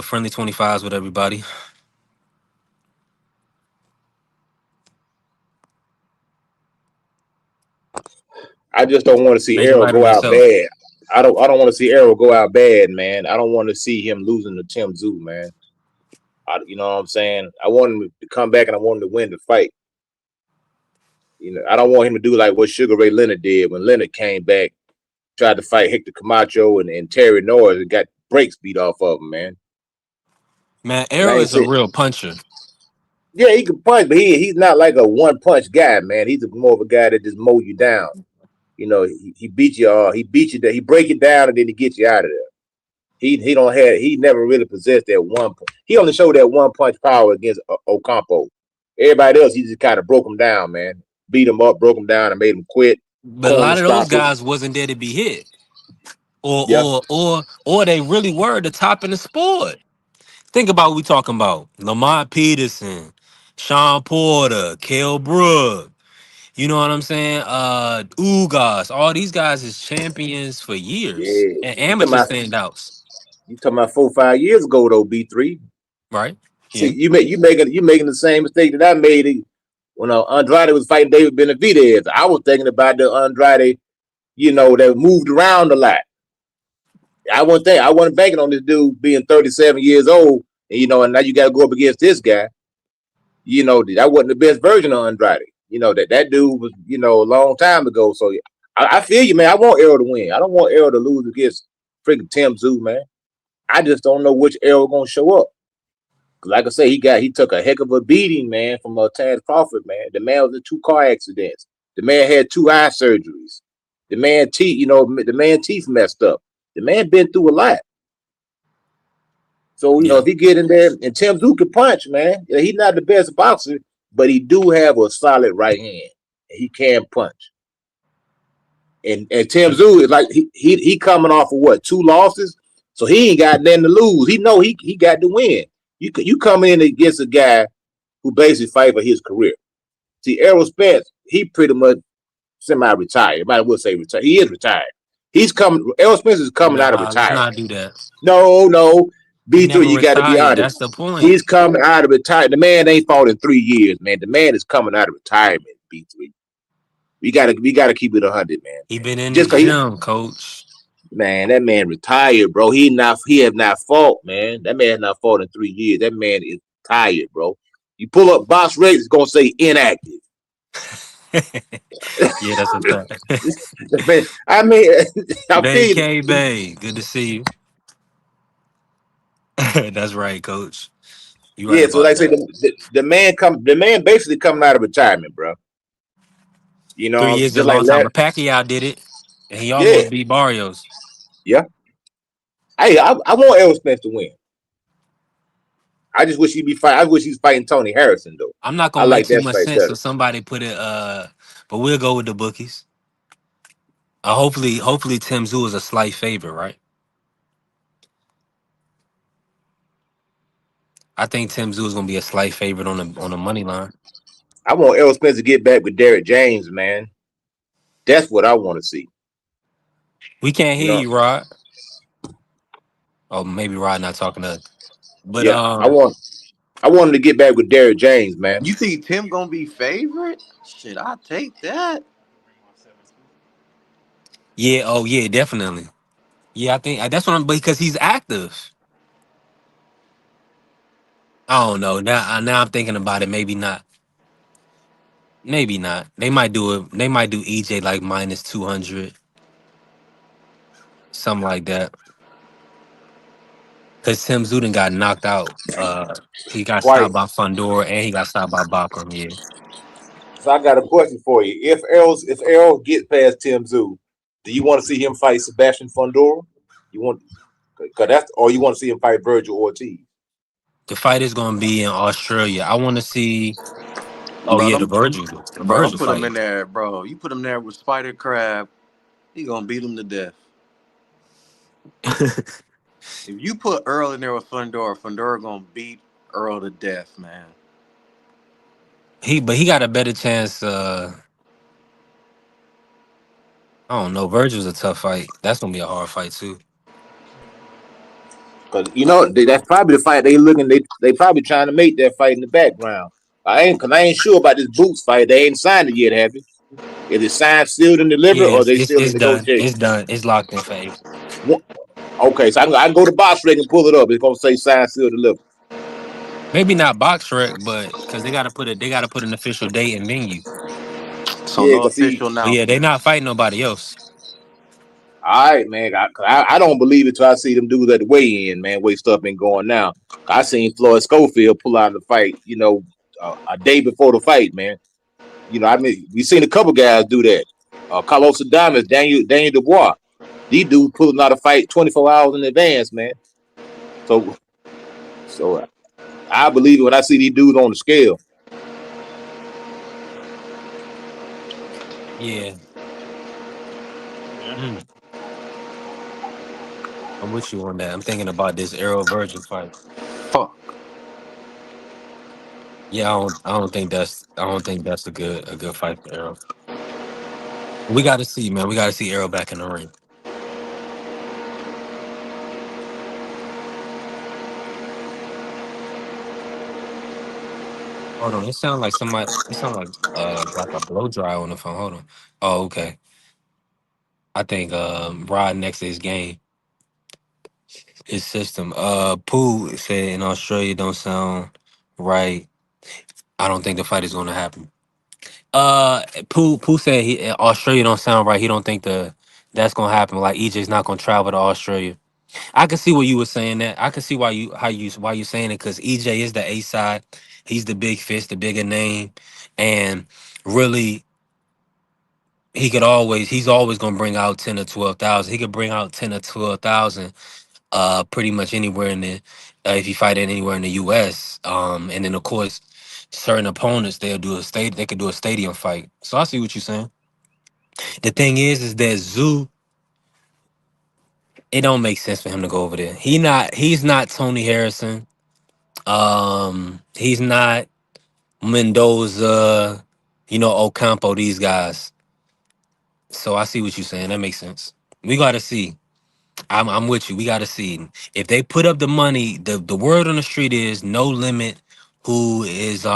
friendly 25s with everybody. I just don't want to see Errol go out bad. I don't want to see Errol go out bad, man. I don't want to see him losing to Tszyu, man. You know what I'm saying? I want him to come back and I want him to win the fight. You know, I don't want him to do like what Sugar Ray Leonard did when Leonard came back, tried to fight Hector Camacho and Terry Norris and got breaks beat off of him, man. Man, Errol is a real puncher. Yeah, he can punch, but he's not like a one-punch guy, man. He's more of a guy that just mow you down. You know, he beat you, he break it down and then he gets you out of there. He never really possessed that one. He only showed that one punch power against Ocampo. Everybody else, he just kind of broke him down, man. Beat him up, broke him down, and made him quit. But a lot of those guys wasn't there to be hit, or they really were the top in the sport. Think about what we talking about: Lamont Peterson, Sean Porter, Kell Brook. You know what I'm saying? Ugas. All these guys is champions for years and amateur standouts. You talking about 4-5 years ago though, B3, right? See, you making the same mistake that I made when Andrade was fighting David Benavidez. I was thinking about the Andrade, you know, that moved around a lot. I wasn't banking on this dude being 37 years old, and you know, and now you got to go up against this guy. You know, that wasn't the best version of Andrade. You know, that dude was, you know, a long time ago. So I feel you, man. I want Errol to win. I don't want Errol to lose against freaking Tszyu, man. I just don't know which Errol gonna show up. Like I say, he took a heck of a beating, man, from Terrence Crawford, man. The man was in 2 car accidents. The man had 2 eye surgeries. The man teeth messed up. The man been through a lot. So, you know, if he get in there, and Tszyu can punch, man. He's not the best boxer, but he do have a solid right hand. And he can punch. And Tszyu is like he coming off of what, 2 losses? So he ain't got nothing to lose. He know he got to win. You come in against a guy who basically fight for his career. See, Errol Spence, he pretty much semi-retired. Might as well say retired. He is retired. He's coming. Errol Spence is coming out of Nah, let's retirement. not do that. No. He B3, never you got to be retired. honest. That's the point. He's coming out of retirement. The man ain't fought in 3 years, man. The man is coming out of retirement. B3. We gotta keep it 100, man. He been in the Just cause gym, coach. man, that man retired, bro. He have not fought, man. That man has not fought in 3 years. That man is tired, bro. You pull up box rates, it's gonna say inactive. Yeah, that's a fact. I mean, I'm Bay feeling. K Bay, good to see you. That's right, coach. You right Yeah, so about like I say, that. the man basically coming out of retirement, bro. 3 years is a Just like long time. that. But Pacquiao did it, and he Yeah, almost beat Barrios. yeah. Hey, I want Errol Spence to win. I just wish he'd be fighting. I wish he's fighting Tony Harrison though. I'm not I gonna make like too that much fight sense better. if somebody put it. But we'll go with the bookies. Hopefully, Tim Tszyu is a slight favorite, right? I think Tim Tszyu is gonna be a slight favorite on the money line. I want Errol Spence to get back with Derek James, man. That's what I want to see. We can't You hear know, you, Rod. Oh, maybe Rod not talking to us. But yeah. I want him to get back with Derek James, man. You think Tim gonna be favorite? Shit, I take that. yeah, oh yeah, definitely. Yeah, I think that's what I'm because he's active. I don't know. Now I'm thinking about it. Maybe not. Maybe not. They might do it. They might do EJ like minus 200, something like that. Because Tim Zuden got knocked out. He got stopped by Twice. Fundora and he got stopped by Bachram. Yeah. So I got a question for you. If Errol gets past Tim Tszyu, do you want to see him fight Sebastian Fundora? You want or you want to see him fight Virgil Ortiz? The fight is gonna be in Australia. I want to see. Oh Bro, yeah, them, the bro, don't Virgil put him fight. in there, bro. You put him there with Spider Crab, he gonna beat him to death. If you put Earl in there with Fundora gonna beat Earl to death, man. But he got a better chance. I don't know. Virgil's a tough fight. That's gonna be a hard fight too. Because that's probably the fight they looking. They probably trying to make that fight in the background. Cause I ain't sure about this Boots fight. They ain't signed it yet, have you? Is it signed, sealed, and delivered, Yeah, or they still in it's done. negotiation? It's done. It's locked in for April. Okay, so I can go to Box Rig and pull it up. It's gonna say signed, sealed, delivered. Maybe not box rec, but because they gotta put an official date and venue. So Yeah, no cause see, official But yeah, they not announcements. fighting nobody else. all right, man. I don't believe it till I see them dudes at the weigh-in, man. Way stuff been going now. I seen Floyd Schofield pull out of the fight, a day before the fight, man. I mean, we seen a couple guys do that. Carlos Adames, Daniel Dubois. These dudes pulling out a fight 24 hours in advance, man. So I believe it when I see these dudes on the scale. Yeah. Mm. I'm with you on that. I'm thinking about this Errol Virgil fight. Fuck. Yeah, I don't think that's a good fight for Errol. We got to see, man. We got to see Errol back in the ring. Hold on, it sounds like somebody. It sounds like a blow dry on the phone. Hold on. Oh, okay. I think Rod next to his game, his system. Pooh said in Australia don't sound right. I don't think the fight is going to happen. Pooh said Australia don't sound right. He don't think that's gonna happen. Like EJ's not gonna travel to Australia. I can see what you were saying that. I can see why you saying it because EJ is the A side. He's the big fish, the bigger name, and really he's always gonna bring out 10 or 12,000. He could bring out 10 or 12,000 pretty much anywhere in the if you fight it anywhere in the US. And then of course certain opponents they could do a stadium fight. So I see what you're saying. The thing is that Zoo, it don't make sense for him to go over there. He's not Tony Harrison. He's not Mendoza, Ocampo, these guys. So I see what you're saying. That makes sense. We gotta see. I'm with you. We gotta see. If they put up the money, the word on the street is No Limit, who is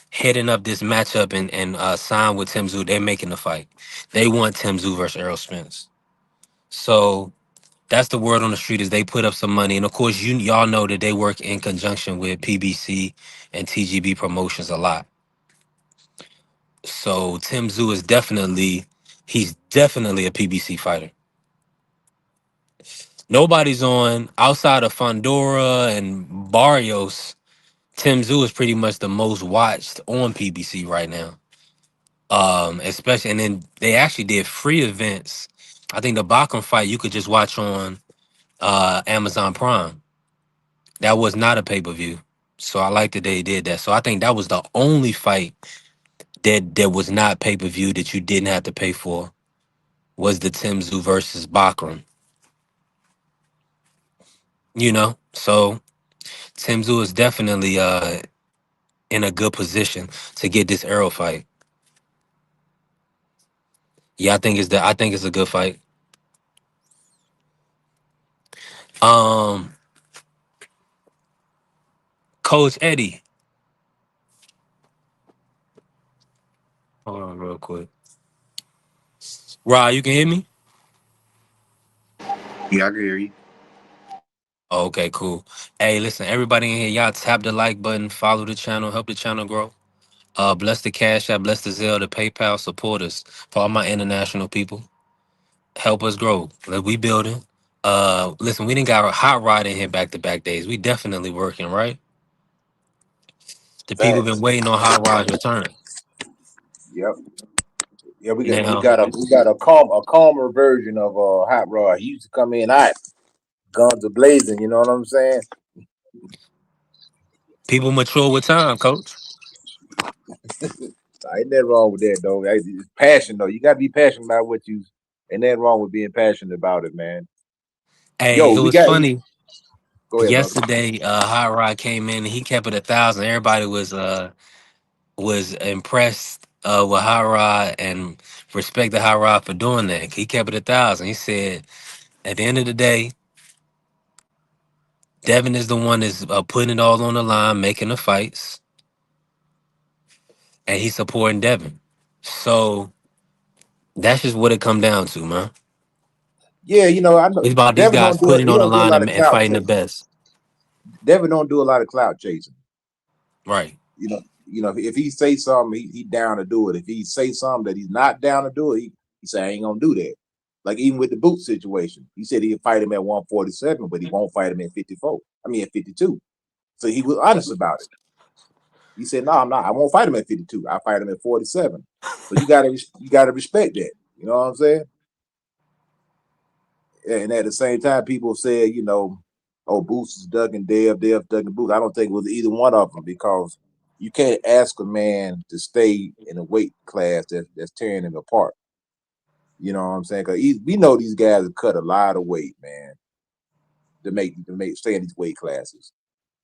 heading up this matchup and signed with Tszyu. They're making the fight. They want Tszyu versus Errol Spence. So that's the word on the street is they put up some money. And of course, y'all know that they work in conjunction with PBC and TGB Promotions a lot. So Tszyu is he's definitely a PBC fighter. Nobody's on outside of Fondora and Barrios. Tszyu is pretty much the most watched on PBC right now. Especially, and then they actually did free events. I think the Bakum fight you could just watch on Amazon Prime. That was not a pay-per-view. So I like that they did that. So I think that was the only fight that was not pay-per-view that you didn't have to pay for was the Tszyu versus Bakram. So Tszyu is definitely in a good position to get this Errol fight. Yeah, I think it's a good fight. Coach Eddie. Hold on real quick. Rod, you can hear me? Yeah, I can hear you. Oh, okay, cool. Hey, listen, everybody in here, y'all tap the like button, follow the channel, help the channel grow. Bless the Cash App, bless the Zelle, the PayPal, support us. For all my international people, help us grow. Like, we building. Listen, we didn't got a hot rod in here back-to-back days. We definitely working, right? The people been Facts. waiting on hot rod's return. Yep. Yeah, we Now, got a calmer version of Hot Rod. He used to come in hot, guns are blazing. You know what I'm saying? people mature with time, coach. Ain't nothing wrong with that though. It's passion though. You gotta be passionate about what you. Ain't nothing wrong with being passionate about it, man. Hey, Yo, it was funny. Go ahead, brother. Yesterday, Hot Rod came in and he kept it 1,000. Everybody was impressed with Hot Rod and respected Hot Rod for doing that. He kept it 1,000. He said, at the end of the day, Devin is the one that's putting it all on the line, making the fights, and he's supporting Devin. So that's just what it come down to, man. Yeah, I know It's about these Devin guys don't do it. putting He on the don't do a line lot of and clout fighting the chasing. best. Devin don't do a lot of clout chasing. Right. If he say something, he down to do it. If he say something that he's not down to do it, he say I ain't gonna do that. Like even with the boot situation, he said he'd fight him at 147, but he won't fight him at 54. I mean at 52. So he was honest about it. He said, "No, I'm not. I won't fight him at 52. I fight him at 47." So you gotta respect that. You know what I'm saying? And at the same time, people said, oh, Boots is ducking Dev ducking Boots. I don't think it was either one of them because you can't ask a man to stay in a weight class that's tearing him apart. You know what I'm saying? Because we know these guys have cut a lot of weight, man, to make stay in these weight classes.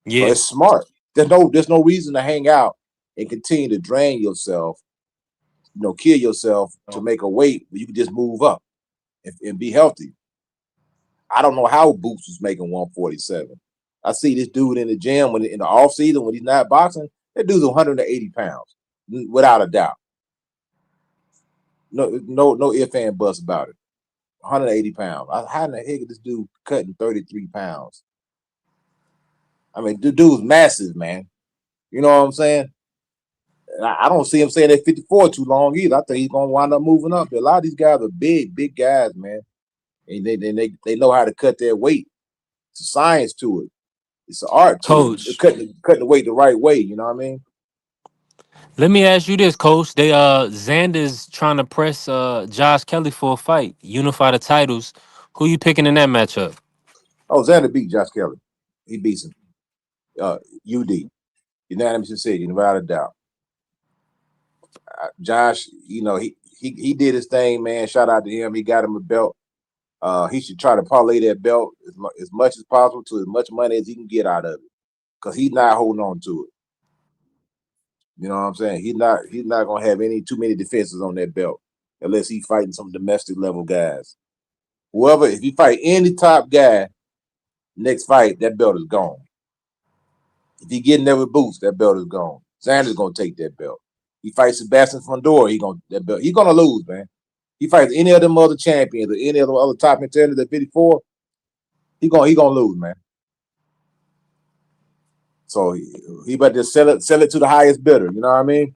So Yeah. it's smart. There's no reason to hang out and continue to drain yourself, kill yourself to make a weight where you can just move up and be healthy. I don't know how Boots was making 147. I see this dude in the gym in the off season when he's not boxing. That dude's 180 pounds, without a doubt. No if and buts about it. 180 pounds. How in the heck is this dude cutting 33 pounds? I mean, the dude's massive, man. You know what I'm saying? I don't see him staying at 54 too long either. I think he's gonna wind up moving up. A lot of these guys are big guys, man, and they know how to cut their weight. It's a science to it. It's an art to it. Coach, Cutting the weight the right way. You know what I mean? let me ask you this, Coach. They Xander's trying to press Josh Kelly for a fight, unify the titles. Who you picking in that matchup? Oh, Xander beat Josh Kelly. He beats him. UD. Unanimous decision, without a doubt. Josh, he did his thing, man. Shout out to him. He got him a belt. He should try to parlay that belt as much as possible to as much money as he can get out of it, because he's not holding on to it. You know what I'm saying? He's not gonna have too many defenses on that belt unless he's fighting some domestic level guys. Whoever, if you fight any top guy, next fight, that belt is gone. If he get in there with Boots, that belt is gone. Xander's gonna take that belt. He fights Sebastian Fundora, he's gonna lose, man. He fights any of them other champions or any of the other top contenders at 54, he gonna lose, man. So he better just sell it to the highest bidder. You know what I mean?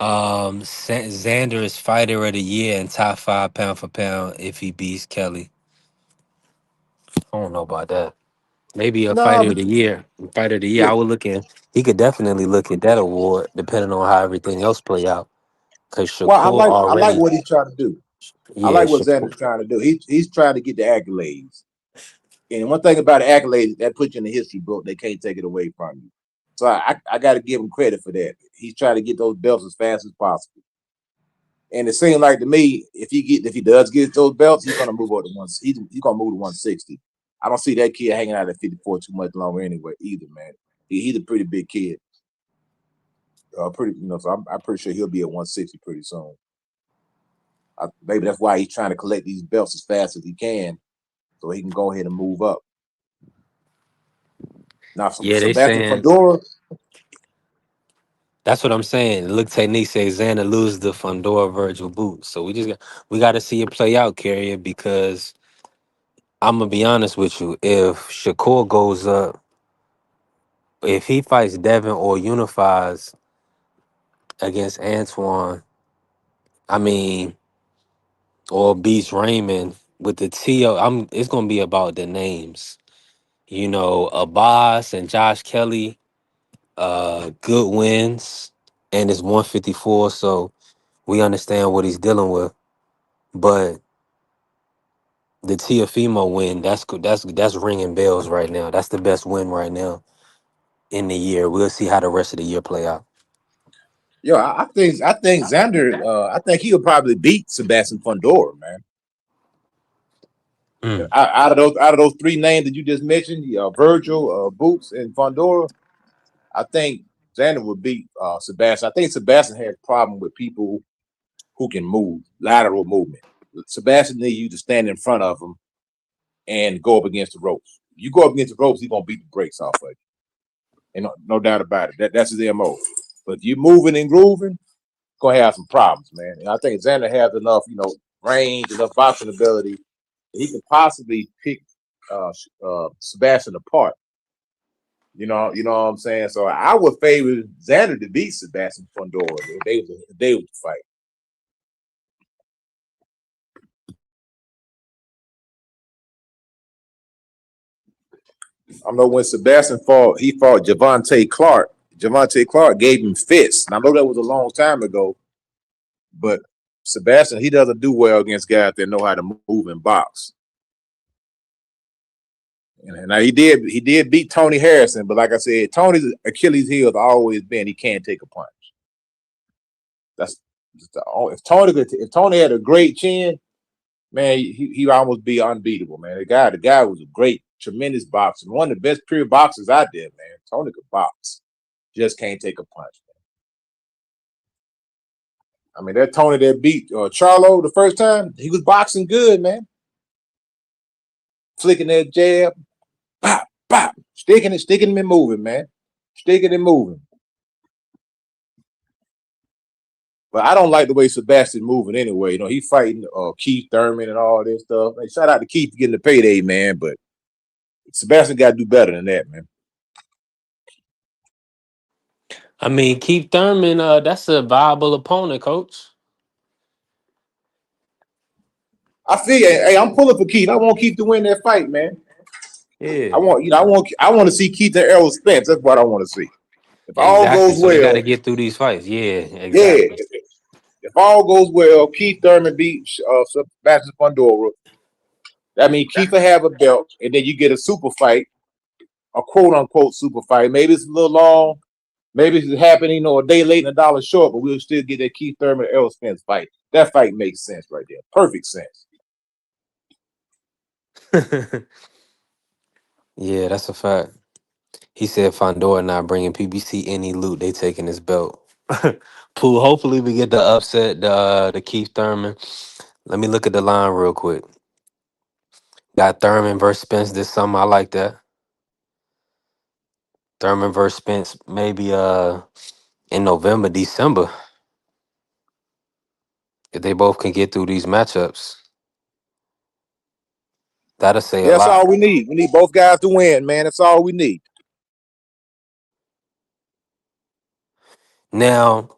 Xander is fighter of the year and top 5 pound for pound if he beats Kelly. I don't know about that. Maybe a No, fighter of but the year. Fighter of the year. yeah. I would look at. He could definitely look at that award depending on how everything else play out. Cause Well, Shakur I like already. what he's trying to do. I Yeah, like what Shakur. Xander's trying to do. He's trying to get the accolades. And one thing about the accolades, that puts you in the history book. They can't take it away from you. So I got to give him credit for that. He's trying to get those belts as fast as possible. And it seems like to me, if he does get those belts, he's gonna move over to he's gonna move to 160. I don't see that kid hanging out at 54 too much longer anyway either, man. He's a pretty big kid. So I'm pretty sure he'll be at 160 pretty soon. Maybe that's why he's trying to collect these belts as fast as he can, so he can go ahead and move up. Now, Yeah, they Sebastian saying Fundora, that's what I'm saying. Look, technique says Xander loses the Fundora Virgil boot. So we got to see it play out, Carrier, because I'm gonna be honest with you. If Shakur goes up, if he fights Devin or unifies against Antoine, I mean, or beats Raymond with the TO, it's gonna be about the names. You know, Abbas and Josh Kelly, good wins, and it's 154, so we understand what he's dealing with. But the Tiafimo win, that's ringing bells right now. That's the best win right now in the year. We'll see how the rest of the year play out. I think Xander, I think he'll probably beat Sebastian Fundora, man. Out of those three names that you just mentioned, Virgil, Boots, and Fundora, I think Xander would beat Sebastian. I think Sebastian has a problem with people who can move, lateral movement. Sebastian needs you to stand in front of him and go up against the ropes. You go up against the ropes, he's gonna beat the brakes off of you. And no doubt about it. That's his MO. But if you're moving and grooving, gonna have some problems, man. And I think Xander has enough, range, enough boxing ability. He could possibly pick Sebastian apart. You know what I'm saying? So I would favor Xander to beat Sebastian Fundora if they would fight. I know when Sebastian fought Javante Clark. Javante Clark gave him fists. And I know that was a long time ago, but Sebastian, he doesn't do well against guys that know how to move and box. And now he did beat Tony Harrison, but like I said, Tony's Achilles heel has always been he can't take a punch. That's if Tony had a great chin, man, he almost be unbeatable, man. The guy was a great, tremendous boxer, one of the best pure boxers out there, man. Tony could box, just can't take a punch, man. I mean, that Tony that beat Charlo the first time, he was boxing good, man. Flicking that jab, pop, pop, sticking him and moving, man. Sticking and moving. But I don't like the way Sebastian moving anyway. He fighting Keith Thurman and all this stuff. Hey, shout out to Keith for getting the payday, man. But Sebastian got to do better than that, man. I mean, Keith Thurman, that's a viable opponent, coach. I feel, hey, I'm pulling for Keith. I want Keith to win that fight, man. Yeah. I want to see Keith and Errol Spence. That's what I want to see. If all Exactly. goes So they got well, to get through these fights. Yeah, exactly. if all goes well, Keith Thurman beats Sebastian Fundora. That means Keith will have a belt, and then you get a super fight, a quote unquote super fight. Maybe it's a little long, maybe it's happening, a day late and a dollar short, but we'll still get that Keith Thurman Errol Spence fight. That fight makes sense right there, perfect sense. Yeah, that's a fact. He said Fundora not bringing PBC any loot. They taking his belt. Pooh, hopefully we get the upset, the Keith Thurman. Let me look at the line real quick. Got Thurman versus Spence this summer. I like that. Thurman versus Spence maybe in November, December. If they both can get through these matchups, that'll say a That's lot. all we need. We need both guys to win, man. That's all we need. Now,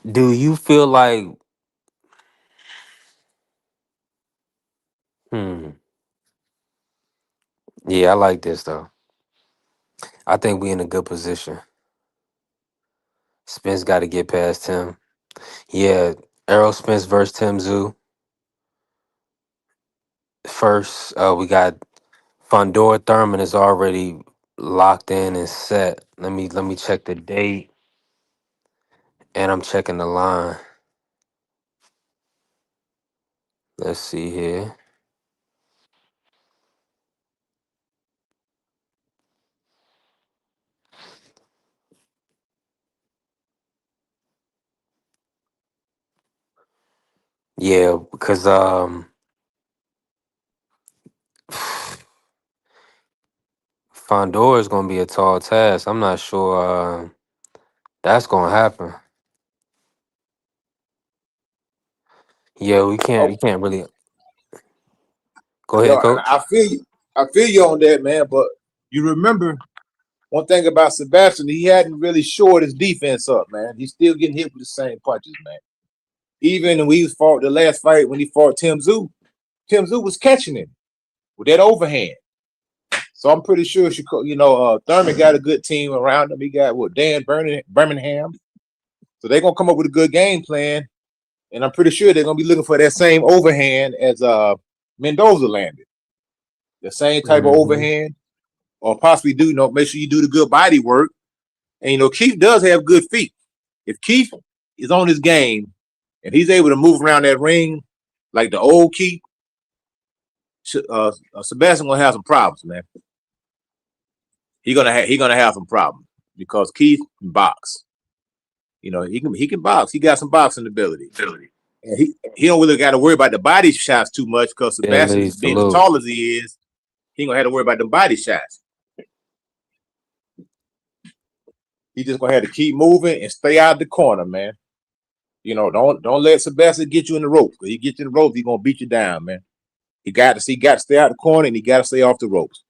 do you feel like yeah, I like this though. I think we in a good position. Spence got to get past him. Yeah, Errol Spence versus Tim Tszyu. First, we got Fondor Thurman is already locked in and set. Let me check the date, and I'm checking the line. Let's see here. Yeah, because Fondor is gonna be a tall task. I'm not sure that's gonna happen. Yeah, we can't really go ahead, Yo, and coach. I feel you. I feel you on that, man. But you remember one thing about Sebastian, he hadn't really shored his defense up, man. He's still getting hit with the same punches, man. Even when he fought the last fight when he fought Tim Tszyu was catching him with that overhand. So I'm pretty sure Thurman got a good team around him. He got Birmingham. So they're gonna come up with a good game plan, and I'm pretty sure they're gonna be looking for that same overhand as Mendoza landed. The same type of Hmm. overhand, or possibly make sure you do the good body work. And Keith does have good feet. If Keith is on his game and he's able to move around that ring like the old Keith, Sebastian gonna have some problems, man. He gonna have some problems because Keith can box. He can box. He got some boxing ability, and he don't really got to worry about the body shots too much because Sebastian, Bentley is being as salute. tall as he is, he ain't gonna have to worry about the body shots. He just gonna have to keep moving and stay out of the corner, man. Don't let Sebastian get you in the ropes. Because he get you in the ropes, he gonna beat you down, man. He got to stay out of the corner and he got to stay off the ropes.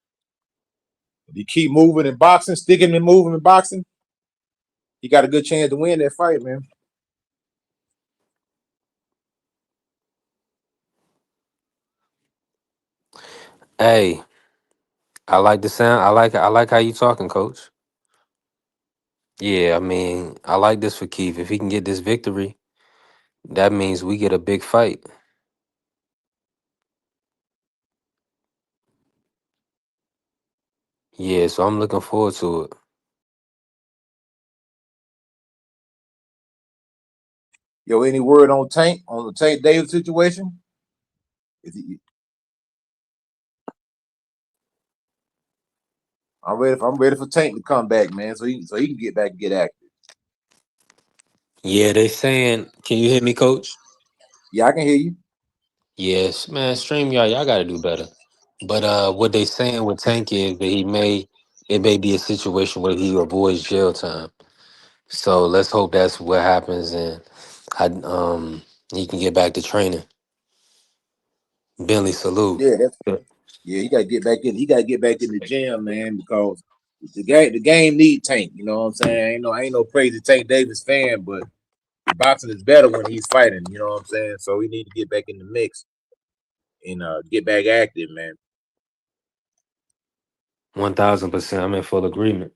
If he keep moving and boxing, sticking and moving and boxing, he got a good chance to win that fight, man. Hey, I like the sound. I like how you talking, coach. Yeah, I mean, I like this for Keith. If he can get this victory, that means we get a big fight. Yeah, so I'm looking forward to it. Yo, any word on the Tank Davis situation? I'm ready for Tank to come back, man, so he can get back and get active. Yeah, they saying, can you hear me, coach? Yeah, I can hear you. Yes, man, stream y'all gotta do better. But what they saying with Tank is that it may be a situation where he avoids jail time. So let's hope that's what happens and I he can get back to training. Bentley salute. Yeah, yeah, he got to get back in. He got to get back in the gym, man, because the game need Tank. You know what I'm saying? I ain't no crazy Tank Davis fan, but boxing is better when he's fighting. You know what I'm saying? So we need to get back in the mix and get back active, man. 1000%. I'm in full agreement.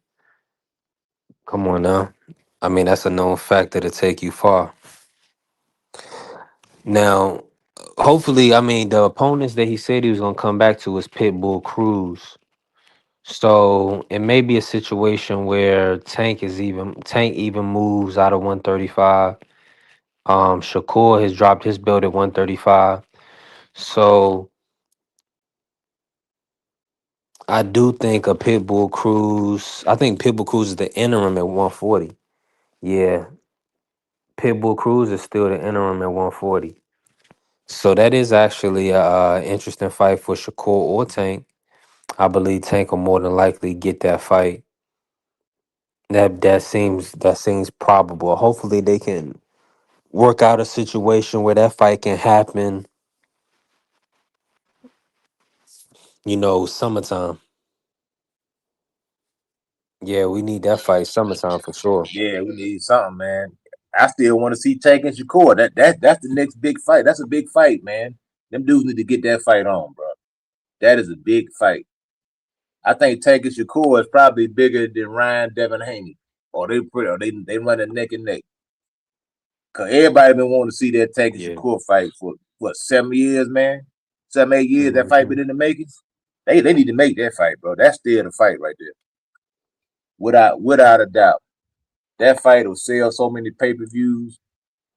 Come on now. I mean, that's a known factor to take you far. Now, hopefully, I mean, the opponents that he said he was going to come back to was Pitbull Cruz. So it may be a situation where Tank even moves out of 135. Shakur has dropped his belt at 135. So I do think a Pitbull Cruz. I think Pitbull Cruz is the interim at 140. Yeah, Pitbull Cruz is still the interim at 140. So that is actually a interesting fight for Shakur or Tank. I believe Tank will more than likely get that fight. That seems probable. Hopefully they can work out a situation where that fight can happen. Summertime. Yeah, we need that fight summertime for sure. Yeah, we need something, man. I still want to see Tank and Shakur. That's the next big fight. That's a big fight, man. Them dudes need to get that fight on, bro. That is a big fight. I think Tank and Shakur is probably bigger than Ryan Devin Haney. Or they run a neck and neck. Cause everybody been wanting to see that Tank and Yeah. Shakur fight for what 7 years, man. 7, 8 years. That fight Mhm. been in the makings. They need to make that fight, bro. That's still the fight right there. Without a doubt. That fight will sell so many pay-per-views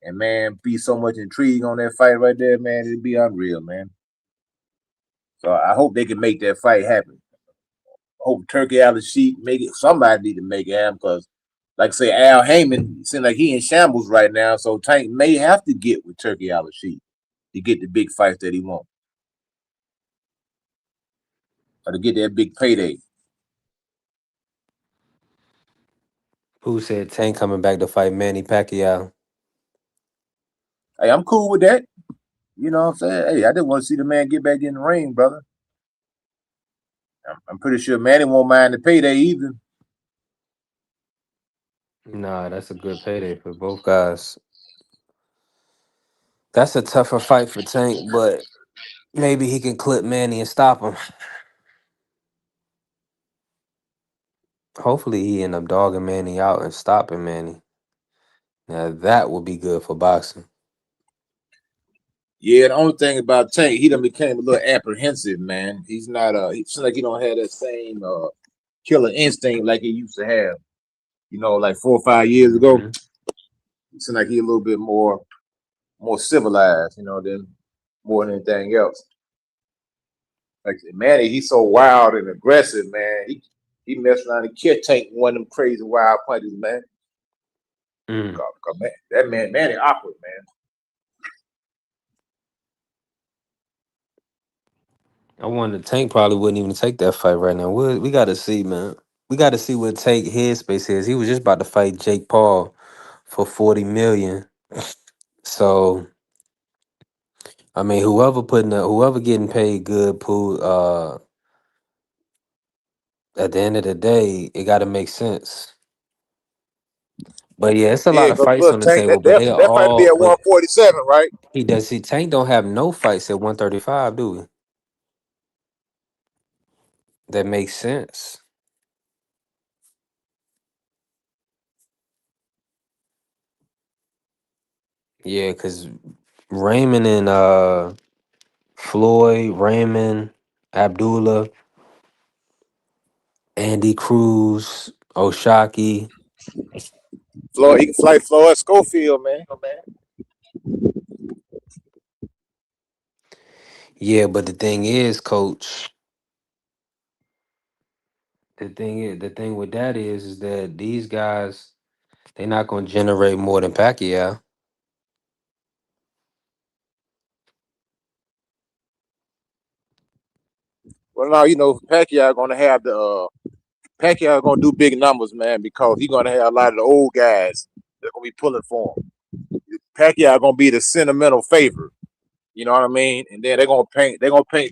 and man, be so much intrigue on that fight right there, man. It'd be unreal, man. So I hope they can make that fight happen. I hope Turkey out of the sheet make it. Somebody need to make it happen because, like I say, Al Heyman seems like he in shambles right now. So Tank may have to get with Turkey out of the sheet to get the big fights that he wants or to get that big payday. Who said Tank coming back to fight Manny Pacquiao? Hey, I'm cool with that. You know what I'm saying? Hey, I didn't want to see the man get back in the ring, brother. I'm pretty sure Manny won't mind the payday either. Nah, that's a good payday for both guys. That's a tougher fight for Tank, but maybe he can clip Manny and stop him. Hopefully he end up dogging Manny out and stopping Manny. Now that would be good for boxing. Yeah, the only thing about Tank, he done became a little apprehensive, man. He's not he seems like he don't have that same killer instinct like he used to have. You know, like 4 or 5 years ago. Mhm. It seems like he a little bit more civilized, than more than anything else. Like Manny, he's so wild and aggressive, man. He messed around and killed Tank one of them crazy wild punches, man. Mm. Man, that man, Manny awkward, man. I wonder Tank probably wouldn't even take that fight right now. We got to see, man. We got to see what Tank headspace is. He was just about to fight Jake Paul for 40 million. So I mean, whoever getting paid good, pool. At the end of the day, it got to make sense. But yeah, it's a lot Yeah, of because fights look, on the Tank, table. But they are that fight be all. at But 147, right? he does see Tank don't have no fights at 135, do we? That makes sense. Yeah, because Raymond and Floyd, Raymond, Abdullah, Andy Cruz, Oshaki. Floyd, he can fight Floyd Schofield, man. Yeah, but the thing is, Coach. The thing with that is that these guys they're not going to generate more than Pacquiao. Well, now Pacquiao gonna have the Pacquiao gonna do big numbers, man, because he's gonna have a lot of the old guys that gonna be pulling for him. Pacquiao gonna be the sentimental favorite. You know what I mean? And then they're gonna paint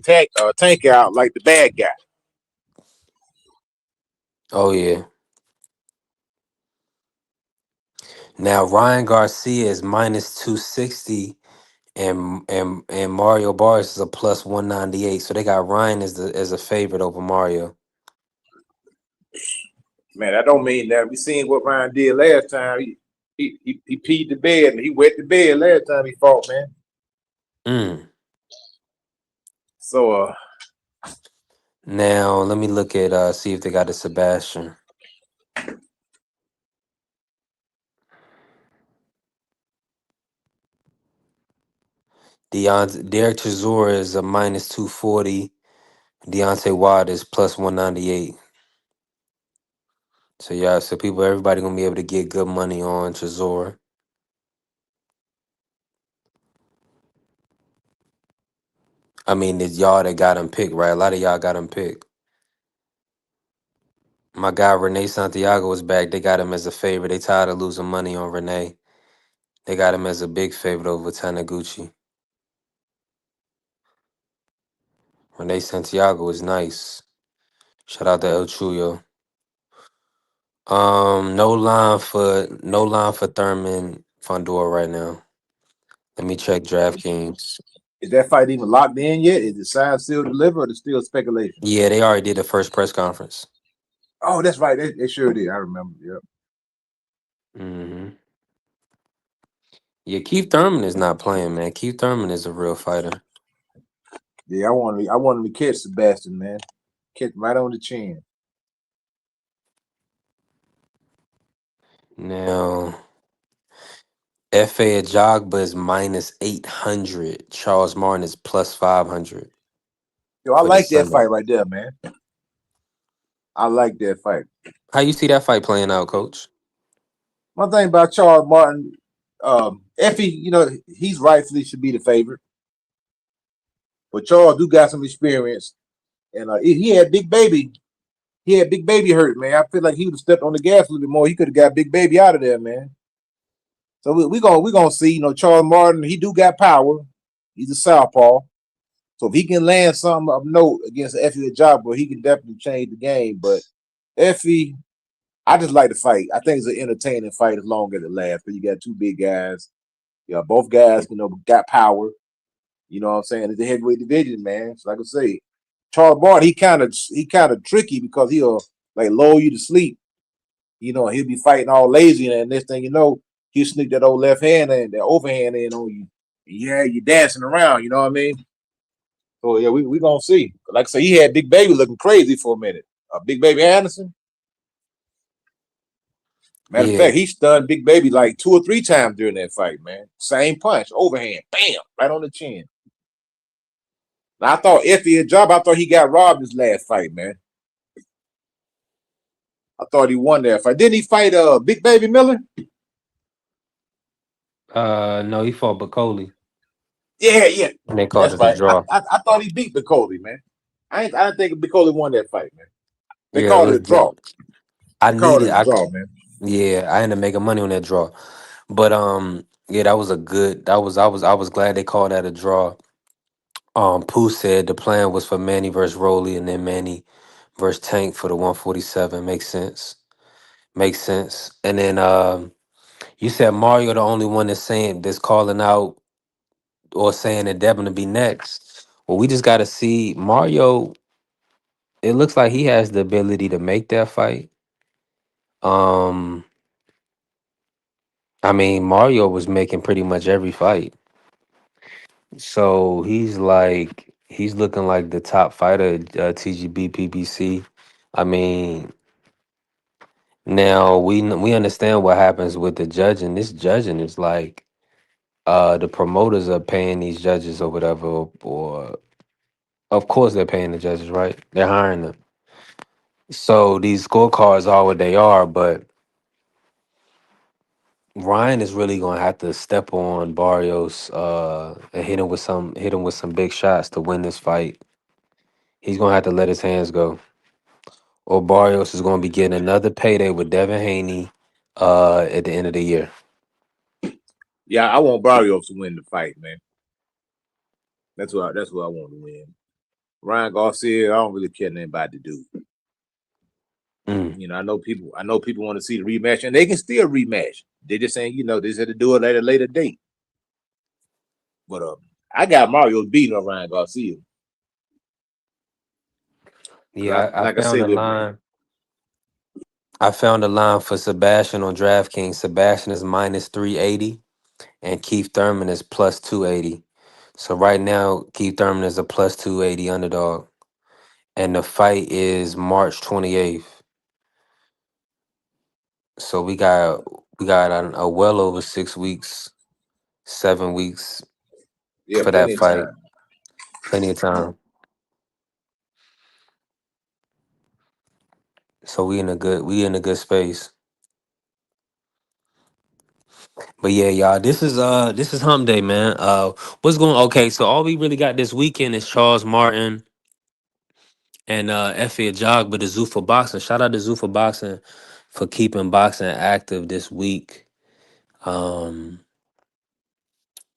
Tank out like the bad guy. Oh yeah. Now Ryan Garcia is minus 260 and Mario Barnes is a plus 198. So they got Ryan as a favorite over Mario. Man, that don't mean that. We seen what Ryan did last time. He peed the bed and he wet the bed last time he fought, man. Mm. So Now let me look at see if they got a Sebastian. Derek Chisora is a minus 240. Deontay Wilder is plus 198. So yeah, so everybody gonna be able to get good money on Chisora. I mean, it's y'all that got him picked, right? A lot of y'all got him picked. My guy Renee Santiago is back. They got him as a favorite. They tired of losing money on Renee. They got him as a big favorite over Taniguchi. Renee Santiago is nice. Shout out to El Chuyo. No line for Thurman Fondor right now. Let me check DraftKings. Is that fight even locked in yet? Is the sign still delivered, or is it still speculation? Yeah, they already did the first press conference. Oh, that's right. They sure did. I remember. Yep. Mm-hmm. Yeah, Keith Thurman is not playing, man. Keith Thurman is a real fighter. Yeah, I wanted to catch Sebastian, man. Catch him right on the chin. Now, F.A. Ajagba is minus 800. Charles Martin is plus 500. Yo, I For the like that Sunday. fight right there, man. I like that fight. How you see that fight playing out, Coach? One thing about Charles Martin, Effie, he's rightfully should be the favorite. But Charles do got some experience. And he had Big Baby. He had Big Baby hurt, man. I feel like he would have stepped on the gas a little bit more. He could have got Big Baby out of there, man. So we gonna see, Charles Martin, he do got power. He's a southpaw. So if he can land something of note against Effie Ajagba, he can definitely change the game. But Effie, I just like the fight. I think it's an entertaining fight as long as it lasts. But you got two big guys. Yeah, both guys, got power. You know what I'm saying? It's a heavyweight division, man. So like I say, Charles Martin, he kind of tricky because he'll like lull you to sleep. He'll be fighting all lazy, and next thing you know, he'll sneak that old left hand and that overhand in on you. Yeah, you dancing around. You know what I mean? So yeah, we gonna see. Like I say, he had Big Baby looking crazy for a minute. Big Baby Anderson. Matter of Yeah. fact, he stunned Big Baby like 2 or 3 times during that fight, man. Same punch, overhand, bam, right on the chin. Now, I thought Effie Ajagba, I thought he got robbed his last fight, man. I thought he won that fight. Didn't he fight Big Baby Miller? No, he fought Bacoli. Yeah. And they called That's it a right. draw. I thought he beat Bacoli, man. I didn't think Bacoli won that fight, man. They Yeah, it called it was a draw. I They called it needed a draw, man. Yeah, I ended up making money on that draw. But yeah, that was a good I was glad they called that a draw. Pooh said the plan was for Manny versus Rolly and then Manny versus Tank for the 147. Makes sense. Makes sense. And then you said Mario the only one that's calling out or saying that Devin to be next. Well, we just gotta see Mario. It looks like he has the ability to make that fight. Um I mean, Mario was making pretty much every fight. So he's looking like the top fighter at TGB PBC. I mean, now we understand what happens with the judging. This judging is like the promoters are paying these judges or whatever, or of course they're paying the judges, right? They're hiring them. So these scorecards are what they are, but Ryan is really gonna have to step on Barrios and hit him with some big shots to win this fight. He's gonna have to let his hands go. Or Barrios is gonna be getting another payday with Devin Haney at the end of the year. Yeah, I want Barrios to win the fight, man. That's what I want to win. Ryan Garcia, I don't really care nothing about the dude. I know people want to see the rematch, and they can still rematch. They're just saying, they just had to do it at a later date. But I got Mario beating on Ryan Garcia. Yeah, I like I found said, a line. I found a line for Sebastian on DraftKings. Sebastian is minus 380, and Keith Thurman is plus 280. So right now, Keith Thurman is a plus 280 underdog, and the fight is March 28th. So we got a well over 6 weeks, 7 weeks yeah, for plenty that of fight. time. Plenty of time. So we in a good space. But yeah, y'all, this is hump day, man. What's going okay, so all we really got this weekend is Charles Martin and Effie Jog, but the Zoo for Boxing. Shout out to Zoo for Boxing for keeping boxing active this week. And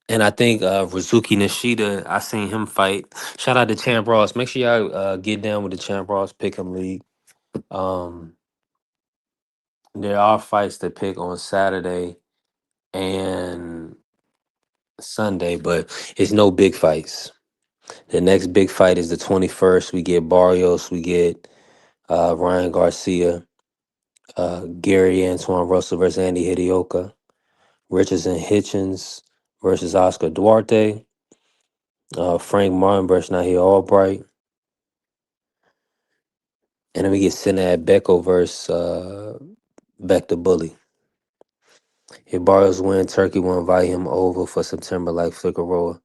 I think Rizuki Nishida, I seen him fight. Shout out to Champ Ross. Make sure y'all get down with the Champ Ross Pick'em League. There are fights to pick on Saturday and Sunday, but it's no big fights. The next big fight is the 21st. We get Barrios, we get Ryan Garcia, Gary Antoine Russell versus Andy Hidioka, Richardson Hitchens versus Oscar Duarte, Frank Martin versus Nahi Albright, and then we get Sinad Beko versus Beck the Bully. If Barrios win, Turkey will invite him over for September like Figueroa.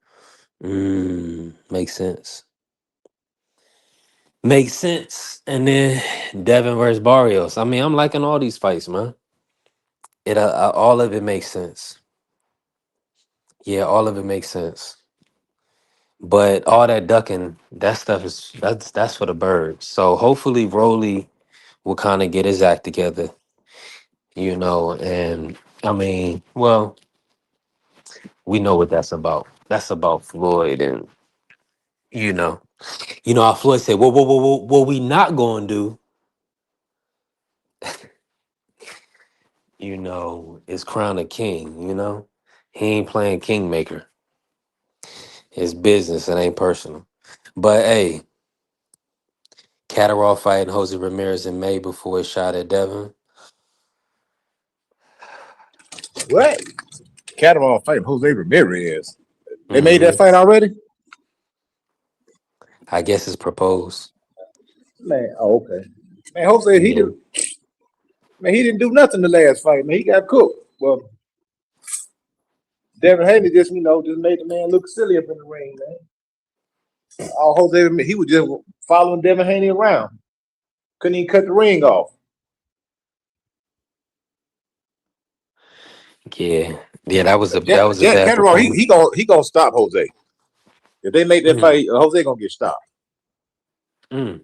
Makes sense. Makes sense. And then Devin versus Barrios. I mean, I'm liking all these fights, man. It all of it makes sense. Yeah, all of it makes sense. But all that ducking, that stuff that's for the birds. So hopefully Rolly will kind of get his act together, and I mean, well, we know what that's about. That's about Floyd and how Floyd said, what we not gonna do, is crown a king, He ain't playing kingmaker. It's business, it ain't personal. But hey, Catterall fighting Jose Ramirez in May before his shot at Devin. What? Catterall fighting Jose Ramirez. They made that fight already? I guess it's proposed. Man, okay. Man, Jose, he didn't do nothing the last fight, man. He got cooked. Well, Devin Haney just made the man look silly up in the ring, man. All Jose, he was just following Devin Haney around. Couldn't even cut the ring off. Yeah, that was a bad Catterall, performance. he gonna stop Jose. If they make that fight, Jose gonna get stopped. He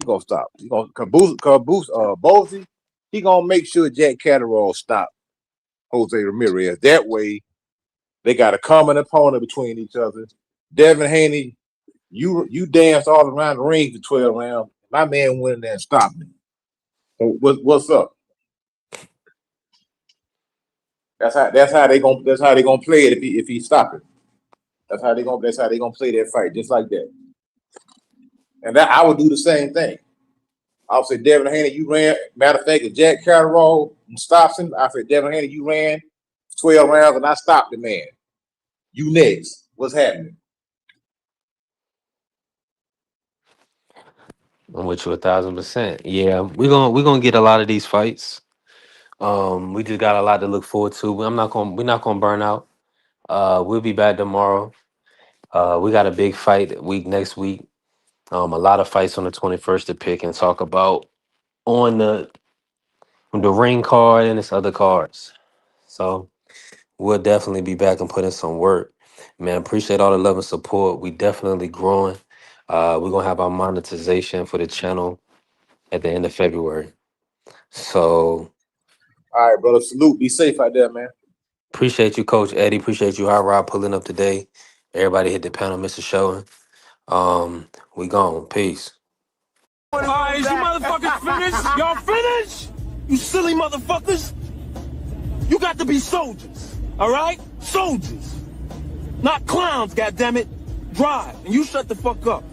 gonna stop. He gonna caboose Bosey. He gonna make sure Jack Catterall stop Jose Ramirez. That way, they got a common opponent between each other. Devin Haney, you danced all around the ring for 12 rounds. My man went in there and stopped me. So what's up? That's how they gonna play it if he stop it. That's how they gonna play that fight, just like that. And that I would do the same thing. I would say, Devin Haney, you ran. Matter of fact, if Jack Catterall stops him, I said, Devin Haney, you ran 12 rounds and I stopped the man. You next. What's happening? I'm with you 1,000%. Yeah, we're gonna get a lot of these fights. We just got a lot to look forward to. We're not gonna burn out. We'll be back tomorrow. We got a big fight next week. A lot of fights on the 21st to pick and talk about on the ring card and its other cards. So we'll definitely be back and put in some work. Man, appreciate all the love and support. We definitely growing. We're gonna have our monetization for the channel at the end of February. So all right, brother. Salute. Be safe out there, man. Appreciate you, Coach Eddie. Appreciate you, Hot Rod, pulling up today. Everybody hit the panel, Mr. Showing. We gone. Peace. All right, is you motherfuckers finished? Y'all finished? You silly motherfuckers. You got to be soldiers, all right? Soldiers. Not clowns, goddammit. Drive, and you shut the fuck up.